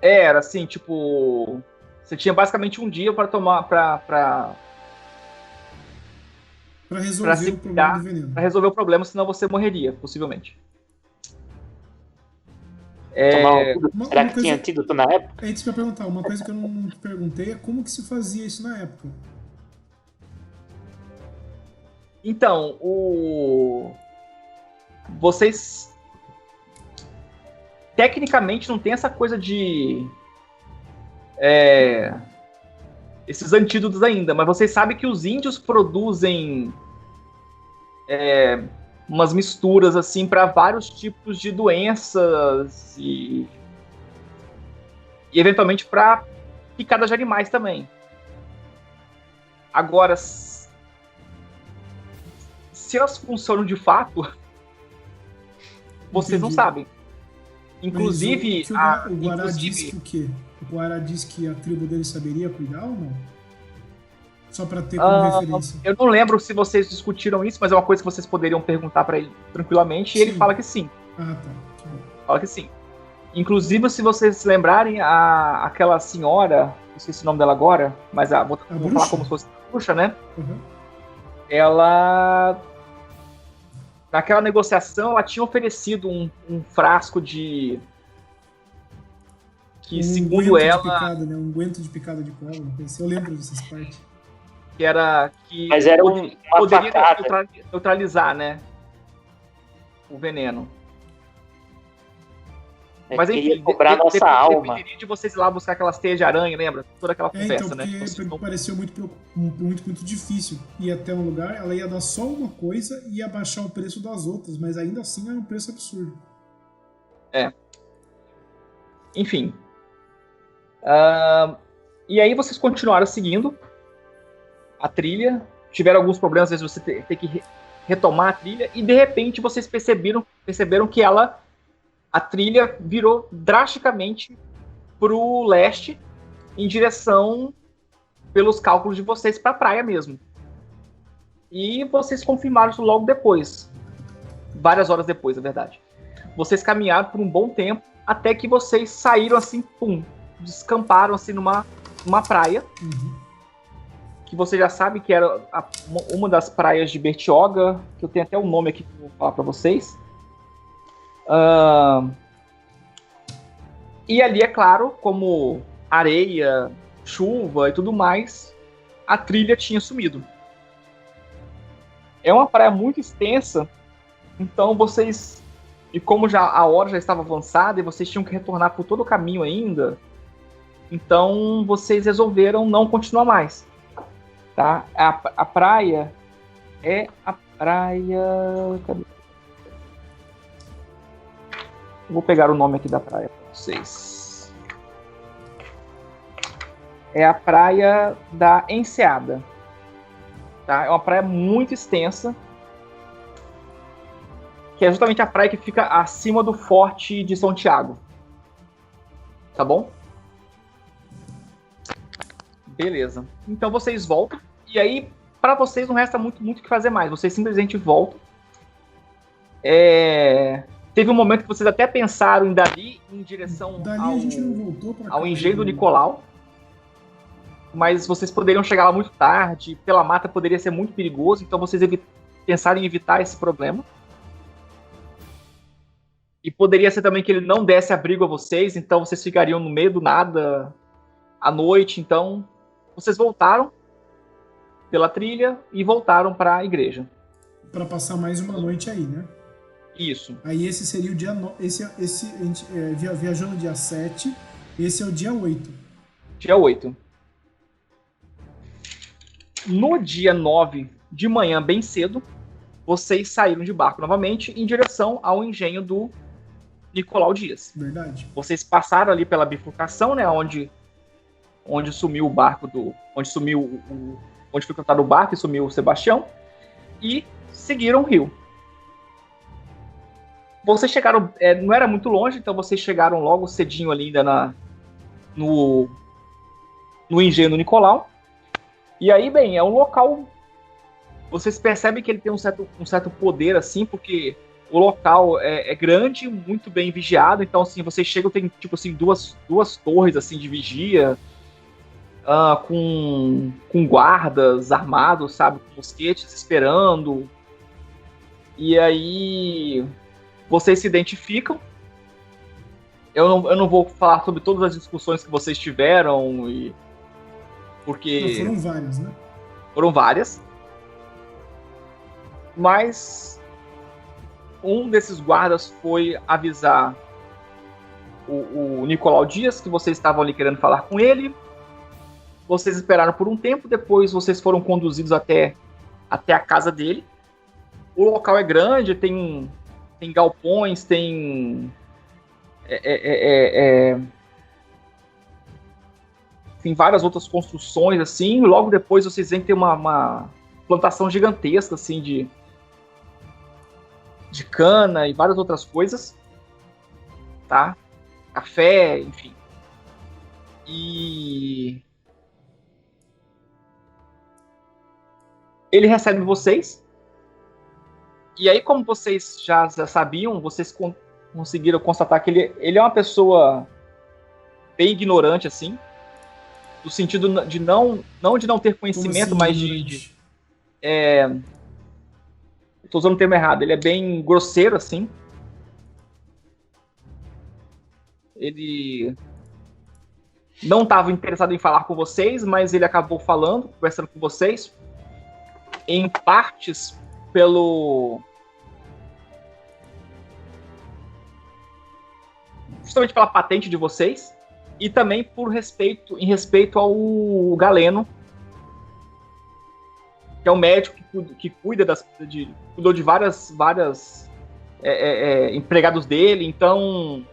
Era assim, tipo... Você tinha basicamente um dia para tomar... Para
resolver o problema do veneno.
Para resolver o problema, senão você morreria, possivelmente.
Será que tinha antídoto na época?
É isso que eu ia perguntar. Uma coisa que eu não te perguntei é como que se fazia isso na época.
Então, vocês tecnicamente não tem essa coisa de esses antídotos ainda, mas vocês sabem que os índios produzem umas misturas assim para vários tipos de doenças e eventualmente para picadas de animais também. Agora, se elas funcionam de fato, vocês não sabem. Inclusive,
o Guará disse que o quê? O Guará disse que a tribo dele saberia cuidar ou não? Só para ter como referência.
Eu não lembro se vocês discutiram isso, mas é uma coisa que vocês poderiam perguntar para ele tranquilamente, e ele fala que sim.
Ah, tá.
Fala que sim. Inclusive, se vocês se lembrarem, aquela senhora, não esqueci o nome dela agora, mas vou falar como se fosse bruxa, né?
Uhum.
Ela... Naquela negociação, ela tinha oferecido um frasco de... Que, segundo ela...
Picada, né? Um aguento de picada de cobra. Eu lembro dessas partes.
Mas
era
poderia neutralizar, né? O veneno.
Mas enfim, cobrar nossa alma.
Dependeria de vocês ir lá buscar aquelas teias de aranha, lembra? Toda aquela conversa,
então,
né?
Porque pareceu muito difícil ir até um lugar, ela ia dar só uma coisa e ia baixar o preço das outras, mas ainda assim era um preço absurdo.
Enfim. E aí vocês continuaram seguindo a trilha, tiveram alguns problemas, às vezes você tem que retomar a trilha, e de repente vocês perceberam que a trilha virou drasticamente para o leste, em direção, pelos cálculos de vocês, para a praia mesmo. E vocês confirmaram isso logo depois, várias horas depois, na verdade. Vocês caminharam por um bom tempo, até que vocês saíram assim, descamparam assim numa praia, que você já sabe que era uma das praias de Bertioga, que eu tenho até um nome aqui que eu vou falar para vocês. E ali, é claro, como areia, chuva e tudo mais, a trilha tinha sumido. É uma praia muito extensa, então vocês... E como a hora já estava avançada e vocês tinham que retornar por todo o caminho ainda, então vocês resolveram não continuar mais. Tá? A praia é a praia... Cadê? Vou pegar o nome aqui da praia para vocês. É a praia da Enseada. Tá? É uma praia muito extensa, que é justamente a praia que fica acima do Forte de São Tiago. Tá bom? Beleza. Então vocês voltam. E aí, para vocês, não resta muito o que fazer mais. Vocês simplesmente voltam. Teve um momento que vocês até pensaram em dali em direção
a gente não voltou pra
ao engenho do Nicolau. Mas vocês poderiam chegar lá muito tarde. Pela mata poderia ser muito perigoso. Então vocês pensaram em evitar esse problema. E poderia ser também que ele não desse abrigo a vocês. Então vocês ficariam no meio do nada à noite. Então vocês voltaram pela trilha e voltaram para a igreja.
Para passar mais uma noite aí, né?
Isso.
Aí esse seria o dia... a gente viajou no dia 7, esse é o dia 8.
Dia 8. No dia 9 de manhã, bem cedo, vocês saíram de barco novamente em direção ao engenho do Nicolau Dias.
Verdade.
Vocês passaram ali pela bifurcação, né? Onde sumiu o barco onde foi cortado o barco e sumiu o Sebastião. E seguiram o rio. Vocês chegaram... não era muito longe, então vocês chegaram logo cedinho ali ainda no engenho do Nicolau. E aí, bem, é um local... Vocês percebem que ele tem um certo poder, assim, porque o local é grande, muito bem vigiado. Então, assim, vocês chegam, tem, tipo assim, duas torres, assim, de vigia, com guardas armados, sabe, com mosquetes esperando. E aí, vocês se identificam. Eu não vou falar sobre todas as discussões que vocês tiveram, porque...
Foram várias, né?
Foram várias. Mas um desses guardas foi avisar o Nicolau Dias que vocês estavam ali querendo falar com ele. Vocês esperaram por um tempo, depois vocês foram conduzidos até a casa dele. O local é grande, tem galpões, tem várias outras construções, assim. Logo depois vocês veem que tem uma plantação gigantesca, assim, de cana e várias outras coisas, tá? Café, enfim. E ele recebe vocês. E aí, como vocês já sabiam, vocês conseguiram constatar que ele é uma pessoa bem ignorante, assim, no sentido de não ter conhecimento, mas tô usando o termo errado. Ele é bem grosseiro, assim. Ele não estava interessado em falar com vocês, mas ele acabou conversando com vocês, em partes justamente pela patente de vocês, e também em respeito ao Galeno, que é um médico que cuidou de várias empregados dele. Então,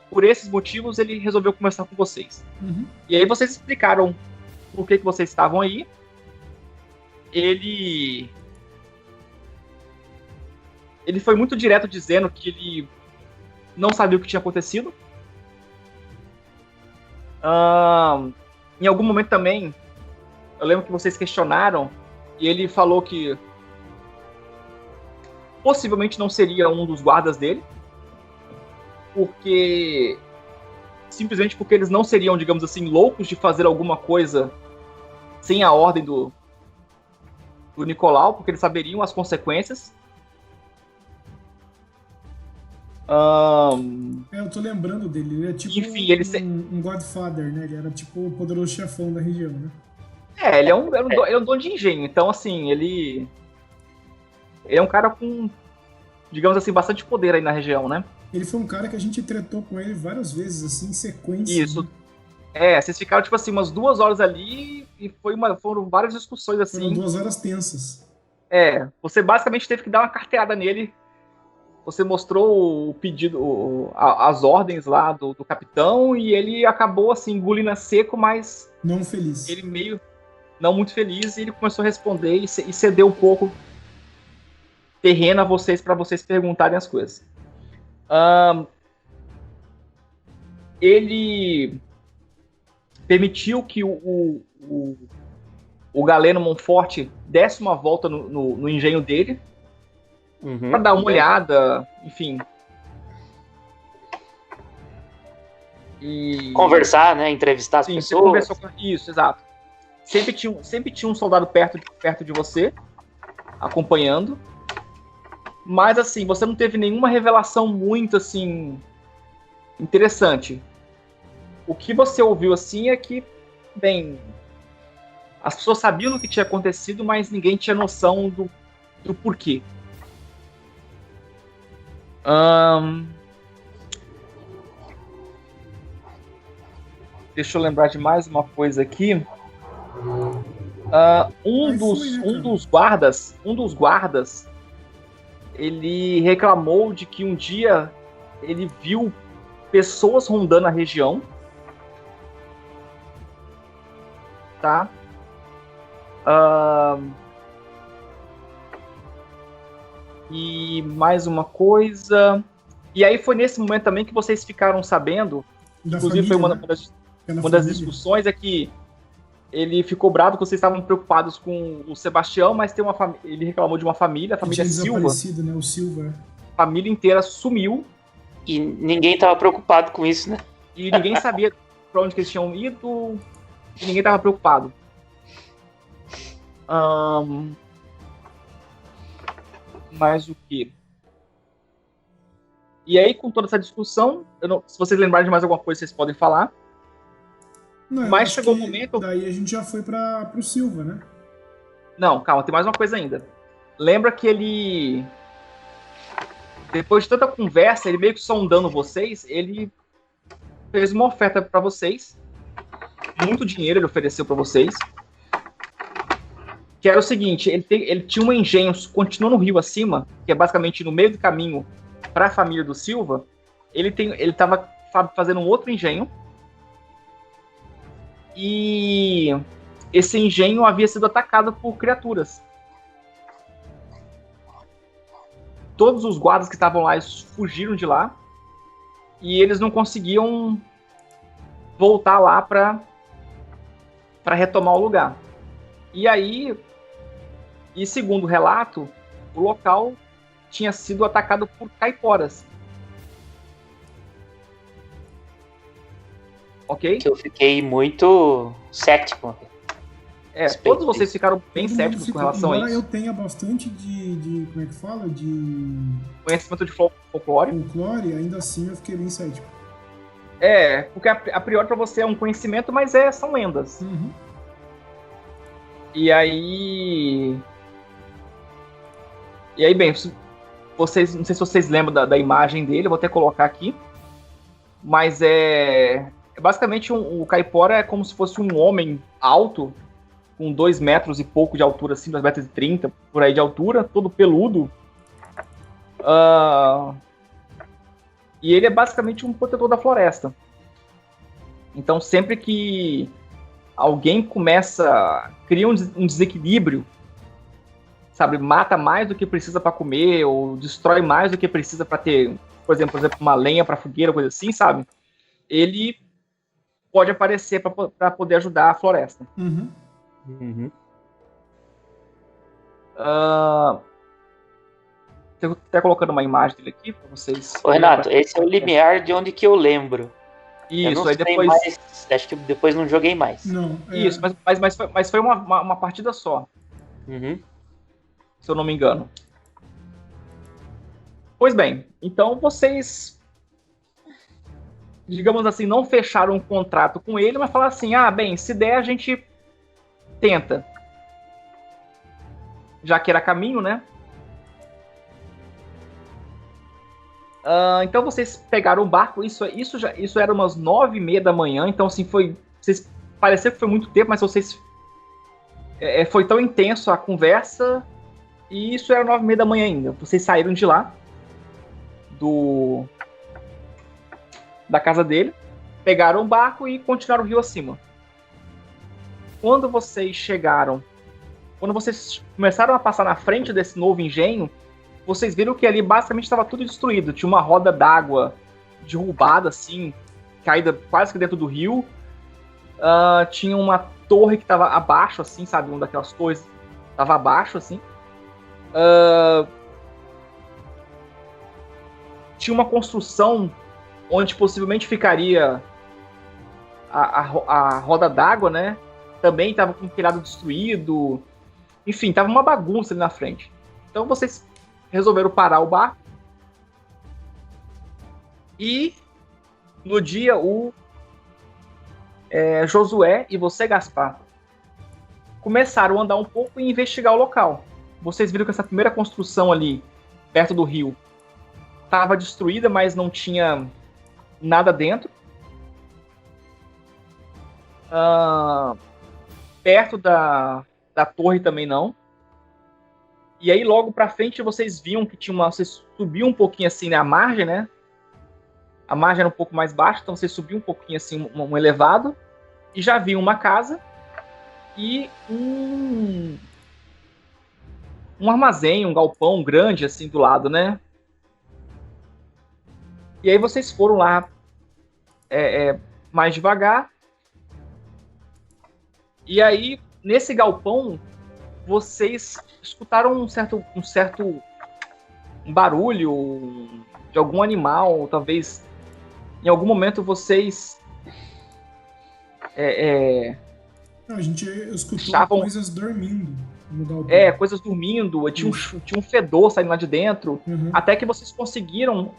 por esses motivos, ele resolveu conversar com vocês.
Uhum.
E aí vocês explicaram por que vocês estavam aí. Ele foi muito direto, dizendo que ele não sabia o que tinha acontecido. Em algum momento também, eu lembro que vocês questionaram, e ele falou que possivelmente não seria um dos guardas dele, simplesmente porque eles não seriam, digamos assim, loucos de fazer alguma coisa sem a ordem do Nicolau, porque eles saberiam as consequências.
Eu tô lembrando dele, ele é tipo um Godfather, né? Ele era tipo o poderoso chefão da região, né?
Ele é um dono de engenho, então assim, ele é um cara com, digamos assim, bastante poder aí na região, né?
Ele foi um cara que a gente tretou com ele várias vezes, assim, em sequência.
Isso. Né? Vocês ficaram, tipo assim, umas 2 horas ali e foram várias discussões, assim.
Foram 2 horas tensas.
Você basicamente teve que dar uma carteada nele. Você mostrou o pedido, as ordens lá do capitão, e ele acabou, assim, engolindo a seco, mas...
Não feliz.
Ele meio... não muito feliz, e ele começou a responder e cedeu um pouco terreno a vocês, para vocês perguntarem as coisas. Ele permitiu que o Galeno Monforte desse uma volta no engenho dele, para dar uma olhada, enfim. E
conversar, né? Entrevistar as pessoas.
Isso, exato. Sempre tinha um soldado perto de você, acompanhando. Mas, assim, você não teve nenhuma revelação muito, assim, interessante. O que você ouviu, assim, é que, bem, as pessoas sabiam o que tinha acontecido, mas ninguém tinha noção do porquê. Deixa eu lembrar de mais uma coisa aqui. Um dos guardas, ele reclamou de que um dia ele viu pessoas rondando a região, tá? E mais uma coisa. E aí foi nesse momento também que vocês ficaram sabendo,
Da
inclusive
família,
foi
né?
uma das discussões é que ele ficou bravo que vocês estavam preocupados com o Sebastião, mas tem ele reclamou de uma família, a família Silva.
Né? O Silva.
A família inteira sumiu.
E ninguém tava preocupado com isso, né?
E ninguém sabia pra onde que eles tinham ido. E ninguém tava preocupado. Mais o que? E aí, com toda essa discussão, se vocês lembrarem de mais alguma coisa, vocês podem falar.
Não,
mas chegou o momento...
Daí a gente já foi pro Silva, né?
Não, calma, tem mais uma coisa ainda. Lembra que ele... Depois de tanta conversa, ele meio que sondando vocês, ele fez uma oferta pra vocês. Muito dinheiro ele ofereceu pra vocês. Que era o seguinte, ele tinha um engenho, continua no rio acima, que é basicamente no meio do caminho para a família do Silva. Ele estava fazendo um outro engenho. E esse engenho havia sido atacado por criaturas. Todos os guardas que estavam lá fugiram de lá. E eles não conseguiam voltar lá para retomar o lugar. E aí, e segundo o relato, o local tinha sido atacado por caiporas. Ok?
Que eu fiquei muito cético.
Todos vocês ficaram bem céticos com relação a isso.
Eu tenho bastante de como é que fala? De
conhecimento de folclore.
Folclore, ainda assim eu fiquei bem cético.
Porque a priori para você é um conhecimento, mas são lendas.
Uhum.
E aí, bem, não sei se vocês lembram da imagem dele, eu vou até colocar aqui. Mas basicamente o caipora é como se fosse um homem alto, com 2 metros e pouco de altura, assim, 2,30 metros por aí de altura, todo peludo. E ele é basicamente um protetor da floresta. Então sempre que alguém cria um desequilíbrio, sabe, mata mais do que precisa para comer, ou destrói mais do que precisa para ter, por exemplo, uma lenha para fogueira, coisa assim, sabe? Ele pode aparecer para poder ajudar a floresta.
Uhum.
Uhum.
Estou até colocando uma imagem dele aqui para vocês.
Ô, Renato, esse é o limiar de onde que eu lembro.
Isso,
aí depois. Mais, acho que depois não joguei mais.
Não.
Isso, mas foi uma partida só.
Uhum.
Se eu não me engano. Pois bem, então vocês, digamos assim, não fecharam um contrato com ele, mas falaram assim, bem, se der a gente tenta. Já que era caminho, né? Então vocês pegaram o barco, isso era umas 9h30 da manhã, então assim, pareceu que foi muito tempo, mas vocês foi tão intenso a conversa, e isso era 9h30 da manhã ainda. Vocês saíram de lá, da casa dele, pegaram o barco e continuaram o rio acima. Quando vocês começaram a passar na frente desse novo engenho, vocês viram que ali basicamente estava tudo destruído. Tinha uma roda d'água derrubada, assim, caída quase que dentro do rio. Tinha uma torre que estava abaixo, assim, sabe? Uma daquelas torres estava abaixo, assim. Tinha uma construção onde possivelmente ficaria a roda d'água, né? Também estava com o telhado destruído. Enfim, estava uma bagunça ali na frente. Então vocês resolveram parar o barco. E no dia Josué e você, Gaspar, começaram a andar um pouco e investigar o local. Vocês viram que essa primeira construção ali, perto do rio, estava destruída, mas não tinha nada dentro. Perto da torre também não. E aí, logo pra frente, vocês viam que tinha vocês subiam um pouquinho assim, né, a margem, né? A margem era um pouco mais baixa, então vocês subiam um pouquinho assim, um elevado, e já viam uma casa e um armazém, um galpão grande assim do lado, né? E aí vocês foram lá mais devagar. E aí, nesse galpão, vocês escutaram um certo barulho de algum animal, talvez em algum momento vocês
Não, a gente escutou
estavam,
coisas dormindo no galpão.
coisas dormindo, tinha um fedor saindo lá de dentro, até que vocês conseguiram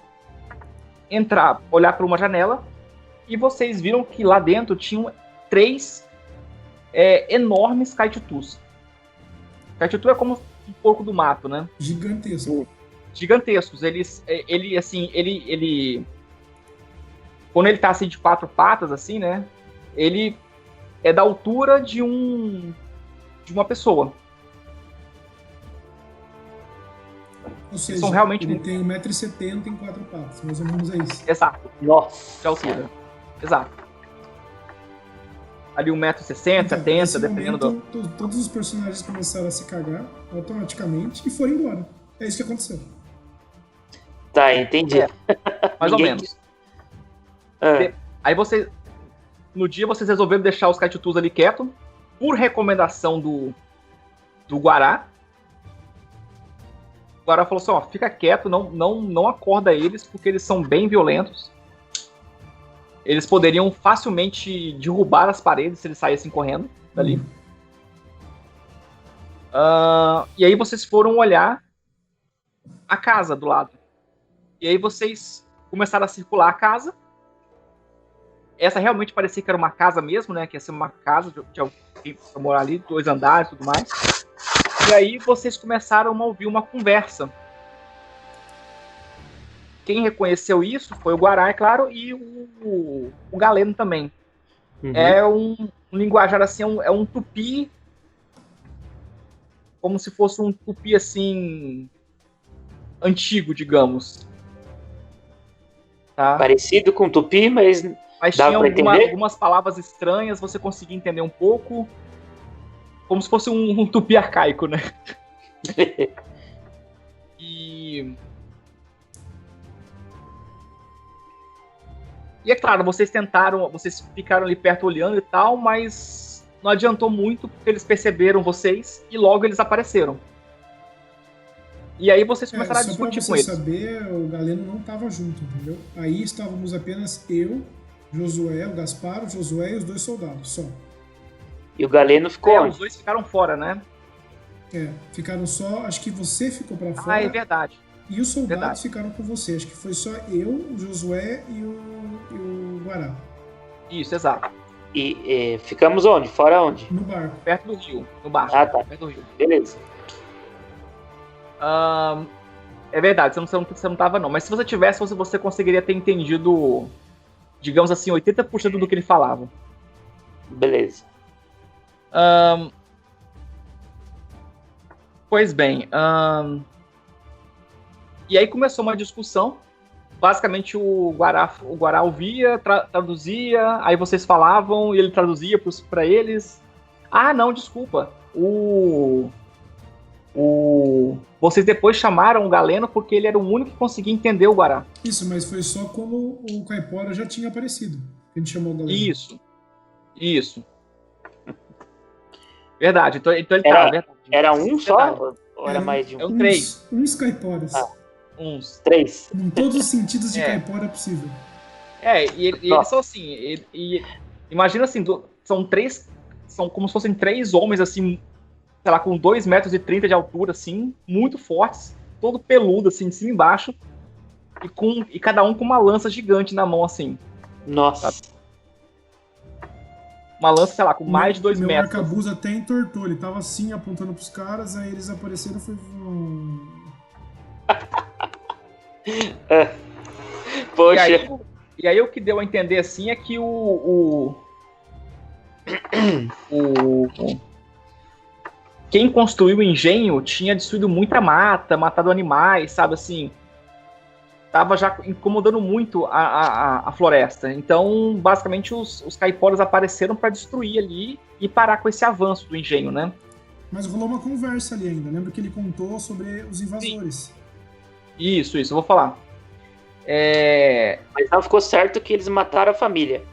entrar, olhar para uma janela, e vocês viram que lá dentro tinham 3 enormes caititus. Caititu é como um porco do mato, né?
Gigantesco.
Gigantescos. Ele quando ele tá assim de 4 patas, assim, né? Ele é da altura de uma pessoa.
Ou seja,
são realmente
ele tem 1,70 m em 4 patas, mais ou menos é isso.
Exato.
Nossa.
De altura. Exato. Ali 1,60 m, 70 m, dependendo do...
Todos os personagens começaram a se cagar automaticamente e foram embora. É isso que aconteceu.
Tá, entendi.
Mais ou menos. Aí no dia vocês resolveram deixar os caititus ali quietos, por recomendação do Guará. O Guará falou assim, ó, fica quieto, não acorda eles, porque eles são bem violentos. Eles poderiam facilmente derrubar as paredes se eles saíssem correndo dali. E aí vocês foram olhar a casa do lado. E aí vocês começaram a circular a casa. Essa realmente parecia que era uma casa mesmo, né? Que ia ser uma casa de alguém pra morar ali, 2 andares e tudo mais. E aí vocês começaram a ouvir uma conversa. Quem reconheceu isso foi o Guará, é claro, e o Galeno também. É um linguajar assim, é um tupi, como se fosse um tupi assim antigo, digamos. Tá?
Parecido com tupi, mas
tinha algumas palavras estranhas, você conseguia entender um pouco, como se fosse um tupi arcaico, né? E é claro, vocês ficaram ali perto olhando e tal, mas não adiantou muito, porque eles perceberam vocês e logo eles apareceram. E aí vocês começaram a discutir com eles.
Só pra você saber, o Galeno não estava junto, entendeu? Aí estávamos apenas eu, Josué, o Gaspar, o Josué e os 2 soldados, só.
E o Galeno ficou
os 2 ficaram fora, né?
Ficaram só, acho que você ficou pra fora.
É verdade.
E os soldados ficaram com você. Acho que foi só eu, o Josué e o Guará.
Isso, exato.
E ficamos onde? Fora onde?
No barco.
Perto do rio. No barco.
Ah, tá.
Perto do rio.
Beleza.
É verdade, você não tava não. Mas se você tivesse, você conseguiria ter entendido, digamos assim, 80% do que ele falava.
Beleza.
Pois bem. E aí começou uma discussão. Basicamente o Guará ouvia, traduzia, aí vocês falavam e ele traduzia para eles. Ah, não, desculpa. Vocês depois chamaram o Galeno porque ele era o único que conseguia entender o Guará.
Isso, mas foi só quando o Caipora já tinha aparecido que a gente chamou o Galeno.
Isso. Verdade, então ele tava, verdade.
Era um só? Ou era mais de um?
Eram 3.
Uns Caiporas.
Uns
3.
Em todos os sentidos de Caipora possível.
E eles são assim. Imagina assim, são 3. São como se fossem 3 homens assim, sei lá, com 2,30 m de altura, assim, muito fortes, todo peludo, assim, de cima e embaixo, e cada um com uma lança gigante na mão, assim.
Nossa.
Sabe? Uma lança, sei lá, com mais de 2 metros.
Meu arcabuz até entortou, ele tava assim, apontando pros caras, aí eles apareceram e foi...
Poxa.
E aí o que deu a entender, assim, é que o quem construiu o engenho tinha destruído muita mata, matado animais, sabe, assim, tava já incomodando muito a floresta. Então, basicamente, os caiporas apareceram para destruir ali e parar com esse avanço do engenho, né?
Mas rolou uma conversa ali ainda. Lembra que ele contou sobre os invasores?
Sim. Isso, eu vou falar.
Mas não ficou certo que eles mataram a família.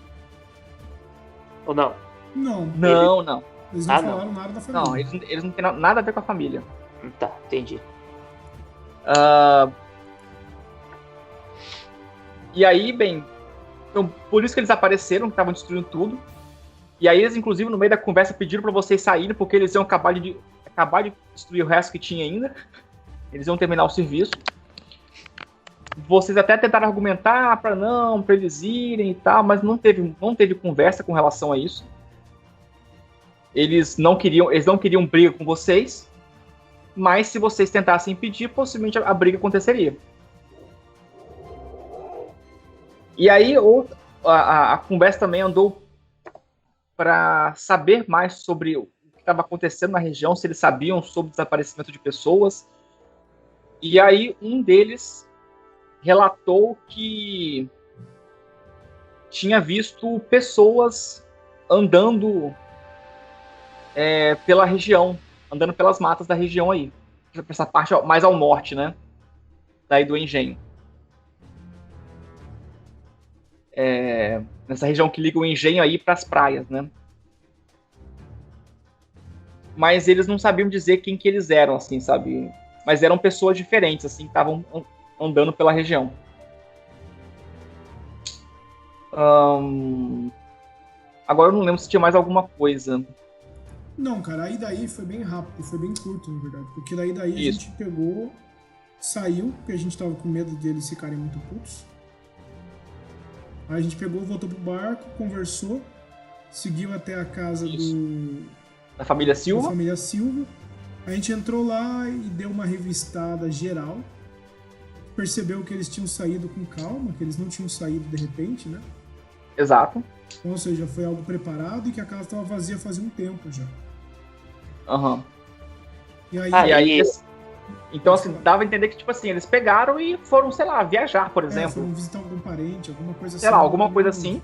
Ou não?
Não.
Não.
Eles não falaram nada da família.
Não, eles não têm nada a ver com a família.
Tá, entendi.
E aí, bem, então, por isso que eles apareceram, que estavam destruindo tudo. E aí eles, inclusive, no meio da conversa, pediram para vocês saírem, porque eles iam acabar de destruir o resto que tinha ainda. Eles iam terminar o serviço. Vocês até tentaram argumentar para eles irem e tal, mas não teve conversa com relação a isso. Eles não queriam briga com vocês, mas se vocês tentassem impedir, possivelmente a briga aconteceria. E aí a conversa também andou para saber mais sobre o que estava acontecendo na região, se eles sabiam sobre o desaparecimento de pessoas. E aí um deles relatou que tinha visto pessoas andando pela região, andando pelas matas da região aí, pra essa parte mais ao norte, né, daí do engenho. Nessa região que liga o engenho aí para as praias, né? Mas eles não sabiam dizer quem que eles eram, assim, sabe? Mas eram pessoas diferentes, assim, que estavam andando pela região. Agora eu não lembro se tinha mais alguma coisa.
Não, cara, aí daí foi bem rápido, foi bem curto, na verdade. Porque daí a gente pegou, saiu, porque a gente tava com medo deles ficarem muito putos. Aí a gente pegou, voltou pro barco, conversou, seguiu até a casa
da família Silva.
Da família Silva. A gente entrou lá e deu uma revistada geral. Percebeu que eles tinham saído com calma, que eles não tinham saído de repente, né?
Exato.
Então, ou seja, foi algo preparado e que a casa estava vazia fazia um tempo já.
Aham.
E aí...
Então, assim, dava a entender que, tipo assim, eles pegaram e foram, sei lá, viajar, por exemplo.
Foram visitar algum parente, alguma coisa assim.
Sei lá, alguma coisa assim.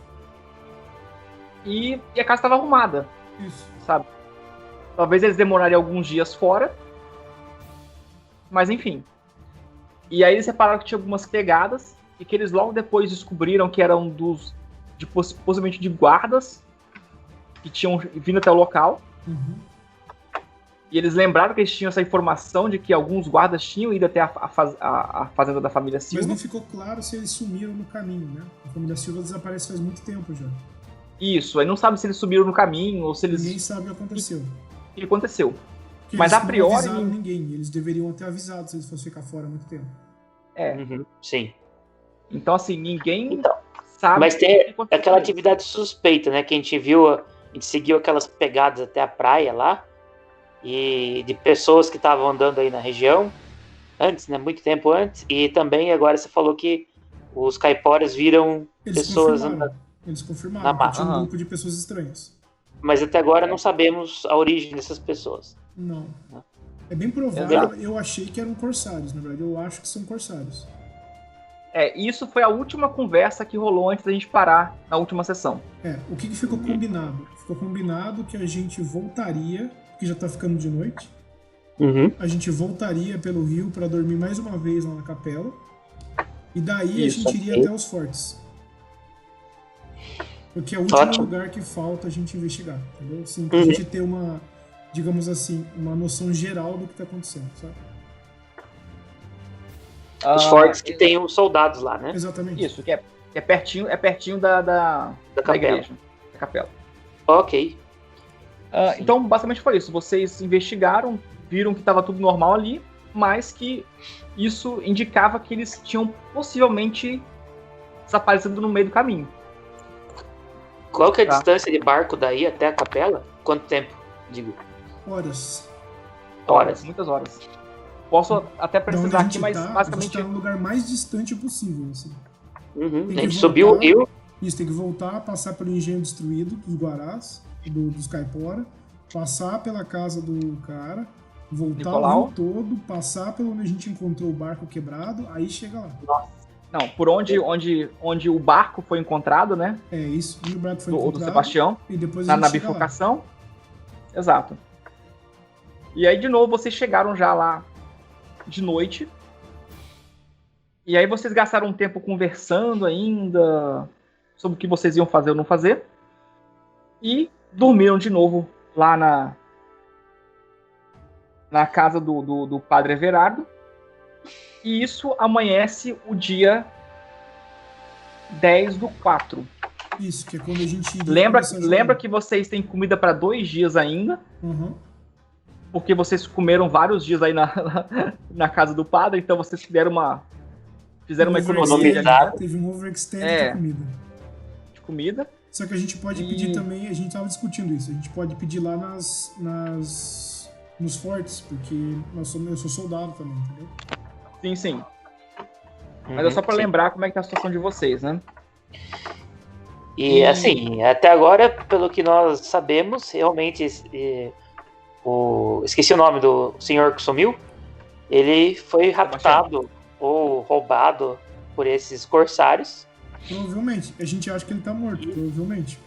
E a casa estava arrumada.
Isso.
Sabe? Talvez eles demorariam alguns dias fora. Mas, enfim. E aí eles repararam que tinha algumas pegadas e que eles logo depois descobriram que eram possivelmente de guardas que tinham vindo até o local.
Uhum.
E eles lembraram que eles tinham essa informação de que alguns guardas tinham ido até a fazenda da família Silva.
Mas não ficou claro se eles sumiram no caminho, né? A família Silva desaparece faz muito tempo já.
Isso, aí não sabe se eles sumiram no caminho ou se eles...
Ninguém sabe o que aconteceu.
O que aconteceu.
Porque
mas
eles
a priori...
não avisaram ninguém, eles deveriam ter avisado se eles fossem ficar fora há muito tempo.
Sim.
Então, assim, ninguém sabe...
Mas tem aquela atividade suspeita, né? Que a gente viu, a gente seguiu aquelas pegadas até a praia lá, e de pessoas que estavam andando aí na região, antes, né? Muito tempo antes, e também agora você falou que os caiporas viram pessoas andando.
Eles confirmaram que tinha um grupo de pessoas estranhas.
Mas até agora não sabemos a origem dessas pessoas.
Não. É bem provável, eu achei que eram corsários, na verdade, eu acho que são corsários.
Isso foi a última conversa que rolou antes da gente parar na última sessão.
O que ficou combinado? Ficou combinado que a gente voltaria, que já tá ficando de noite, a gente voltaria pelo rio para dormir mais uma vez lá na capela, e daí a gente iria até os fortes. Porque é o último lugar que falta a gente investigar, entendeu? Assim, pra gente ter uma, digamos assim, uma noção geral do que tá acontecendo, sabe?
Os fortes que tem os soldados lá, né?
Exatamente.
Isso, que é pertinho da igreja, da capela.
Ok.
Então, basicamente foi isso. Vocês investigaram, viram que estava tudo normal ali, mas que isso indicava que eles tinham possivelmente desaparecido no meio do caminho.
Qual que é a distância de barco daí até a capela? Quanto tempo, digo?
Horas.
Muitas horas. Posso até precisar aqui, mas basicamente...
A gente tá no lugar mais distante possível, assim.
A gente subiu o rio.
Isso, tem que voltar, passar pelo engenho destruído, dos Guarás, dos Caipora, passar pela casa do cara, voltar
Nicolau?
o rio todo, passar pelo onde a gente encontrou o barco quebrado, aí chega lá.
Não, por onde o barco foi encontrado, né?
É isso, onde o barco foi
Do
encontrado.
Sebastião,
E depois a
na
gente chega lá.
bifurcação. Exato. E aí, de novo, vocês chegaram já lá de noite. E aí vocês gastaram um tempo conversando ainda sobre o que vocês iam fazer ou não fazer. E dormiram de novo lá na casa do padre Everardo. E isso amanhece o dia 10/4.
Isso, que é quando a gente...
Lembra que vocês têm comida para 2 dias ainda.
Uhum.
Porque vocês comeram vários dias aí na casa do padre. Então vocês fizeram uma economia
Teve um overextend de comida. Só que a gente pode pedir também, a gente estava discutindo isso, a gente pode pedir lá nos fortes, porque eu sou soldado também, entendeu?
Sim. Mas é só para lembrar como é que tá a situação de vocês, né?
E assim, até agora, pelo que nós sabemos, realmente esqueci o nome do senhor que sumiu. Ele foi raptado ou roubado por esses corsários.
Provavelmente. A gente acha que ele tá morto, provavelmente.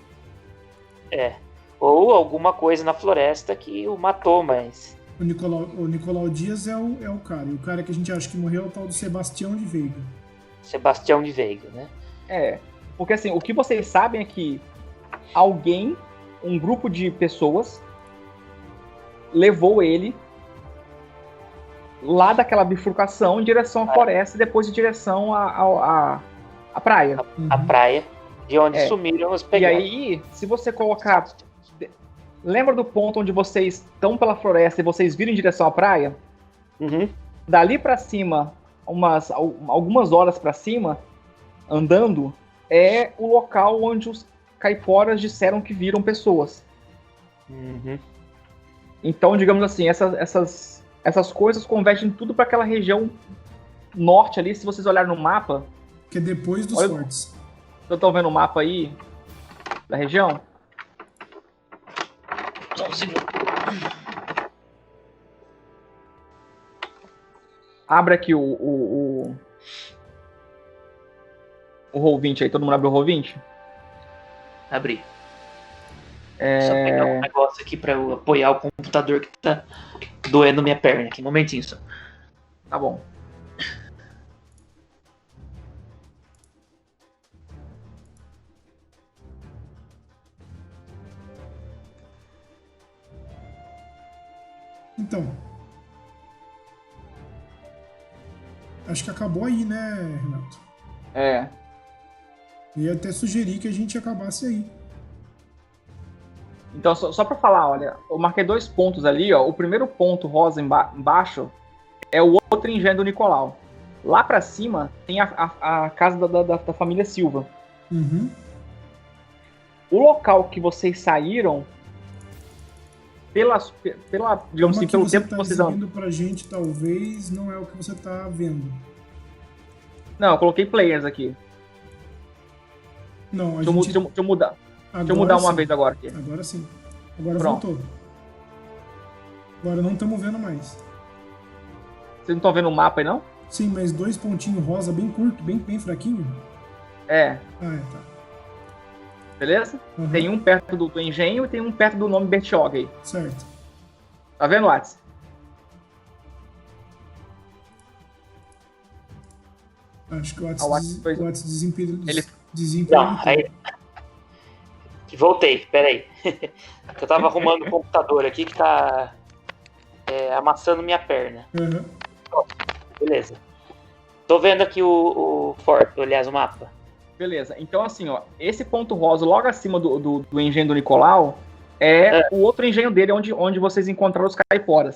Ou alguma coisa na floresta que o matou, mas...
O Nicolau Dias é o cara. E o cara que a gente acha que morreu é o tal do Sebastião de Veiga.
Sebastião de Veiga, né?
Porque assim, o que vocês sabem é que um grupo de pessoas, levou ele lá daquela bifurcação em direção à floresta e depois em direção à praia.
A praia, de onde sumiram os pegados.
E aí, se você colocar... Lembra do ponto onde vocês estão pela floresta e vocês viram em direção à praia?
Uhum.
Dali pra cima, algumas horas pra cima, andando, é o local onde os caiporas disseram que viram pessoas.
Uhum.
Então, digamos assim, essas coisas convergem tudo para aquela região norte ali. Se vocês olharem no mapa...
Que é depois dos fortes.
Vocês estão vendo o mapa aí da região?
Só um segundo.
Abre aqui o Roll20 aí. Todo mundo abre o Roll20?
Abri. Só pegar um negócio aqui pra eu apoiar o computador que tá doendo minha perna aqui. Um momentinho só.
Tá bom.
Então. Acho que acabou aí, né, Renato? Eu ia até sugerir que a gente acabasse aí.
Então, só para falar, olha, eu marquei 2 pontos ali, ó. O primeiro ponto rosa embaixo é o outro engenho do Nicolau. Lá para cima tem a casa da família Silva.
Uhum.
O local que vocês saíram, digamos assim, pelo tempo que vocês andam.
Indo pra gente, talvez, não é o que você tá vendo.
Não, eu coloquei players aqui.
Não,
Deixa eu mudar. Deixa eu mudar uma vez agora aqui.
Agora sim. Agora
Pronto.
voltou. Agora não estamos vendo mais.
Vocês não estão vendo o mapa aí, não?
Sim, mas 2 pontinhos rosa bem curto, bem fraquinho.
É.
Tá.
Beleza?
Uhum.
Tem um perto do engenho e tem um perto do nome Bertiog aí.
Certo.
Tá vendo, Wats?
Acho que o Wats desempenhou.
Não, aí... Voltei, peraí. Eu tava arrumando o computador aqui que tá amassando minha perna.
Uhum.
Beleza. Tô vendo aqui o forte, aliás, o mapa.
Beleza. Então, assim, ó, esse ponto rosa logo acima do engenho do Nicolau é o outro engenho dele, onde vocês encontraram os caiporas.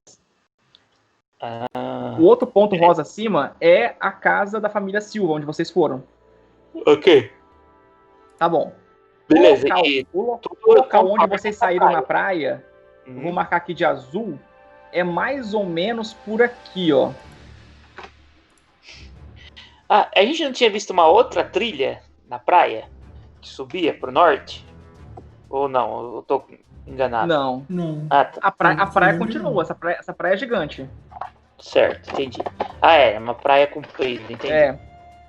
O outro ponto rosa acima é a casa da família Silva, onde vocês foram.
Ok.
Tá bom.
Beleza.
O local onde vocês saíram na praia, eu vou marcar aqui de azul, é mais ou menos por aqui, ó.
A gente não tinha visto uma outra trilha na praia que subia pro norte? Ou não? Eu tô enganado.
Não.
Não.
Ah, tá.
A praia
lembro
continua,
não.
essa praia é gigante.
Certo, entendi. Ah, é uma praia comprida, entendi.
É.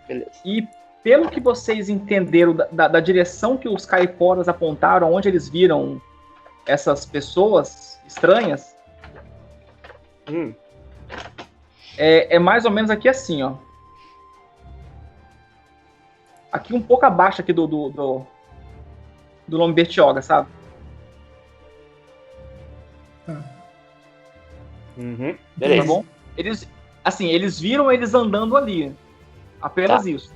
Beleza.
E pelo que vocês entenderam da direção que os caiporas apontaram, onde eles viram essas pessoas estranhas, é mais ou menos aqui assim, ó. Aqui um pouco abaixo aqui do Lombe Bertioga, sabe?
Tá.
Beleza.
Tá bom? Eles viram eles andando ali. Apenas isso.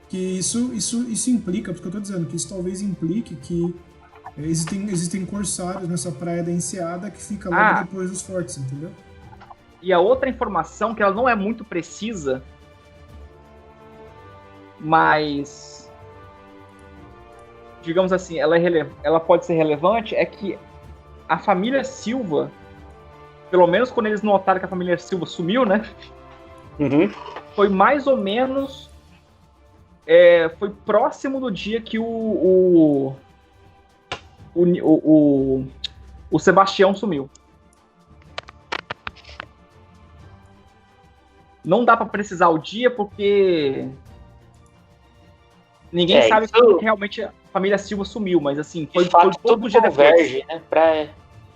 Que isso implica, porque eu tô dizendo que isso talvez implique que existem corsários nessa praia da Enseada que fica logo depois dos fortes, entendeu?
E a outra informação, que ela não é muito precisa, mas, digamos assim, ela pode ser relevante, é que a família Silva, pelo menos quando eles notaram que a família Silva sumiu, né? Foi mais ou menos... foi próximo do dia que o Sebastião sumiu. Não dá pra precisar o dia porque ninguém sabe quando que realmente a família Silva sumiu, mas assim, foi todo dia
converge, né?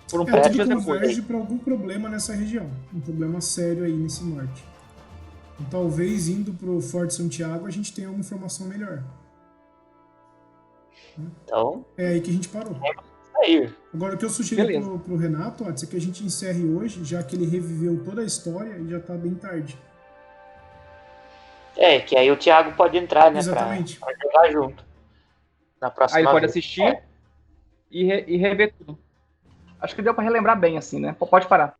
Tudo converge para algum problema nessa região. Um problema sério aí nesse norte. Então, talvez indo pro Forte Santiago a gente tenha uma informação melhor.
Então...
É aí que a gente parou. Agora, o que eu sugeri pro Renato, é que a gente encerre hoje, já que ele reviveu toda a história e já tá bem tarde.
Que aí o Thiago pode entrar, né?
Exatamente.
Pra jogar junto. Na próxima
aí ele pode
vez.
assistir e rever tudo. Acho que deu pra relembrar bem, assim, né? Pode parar.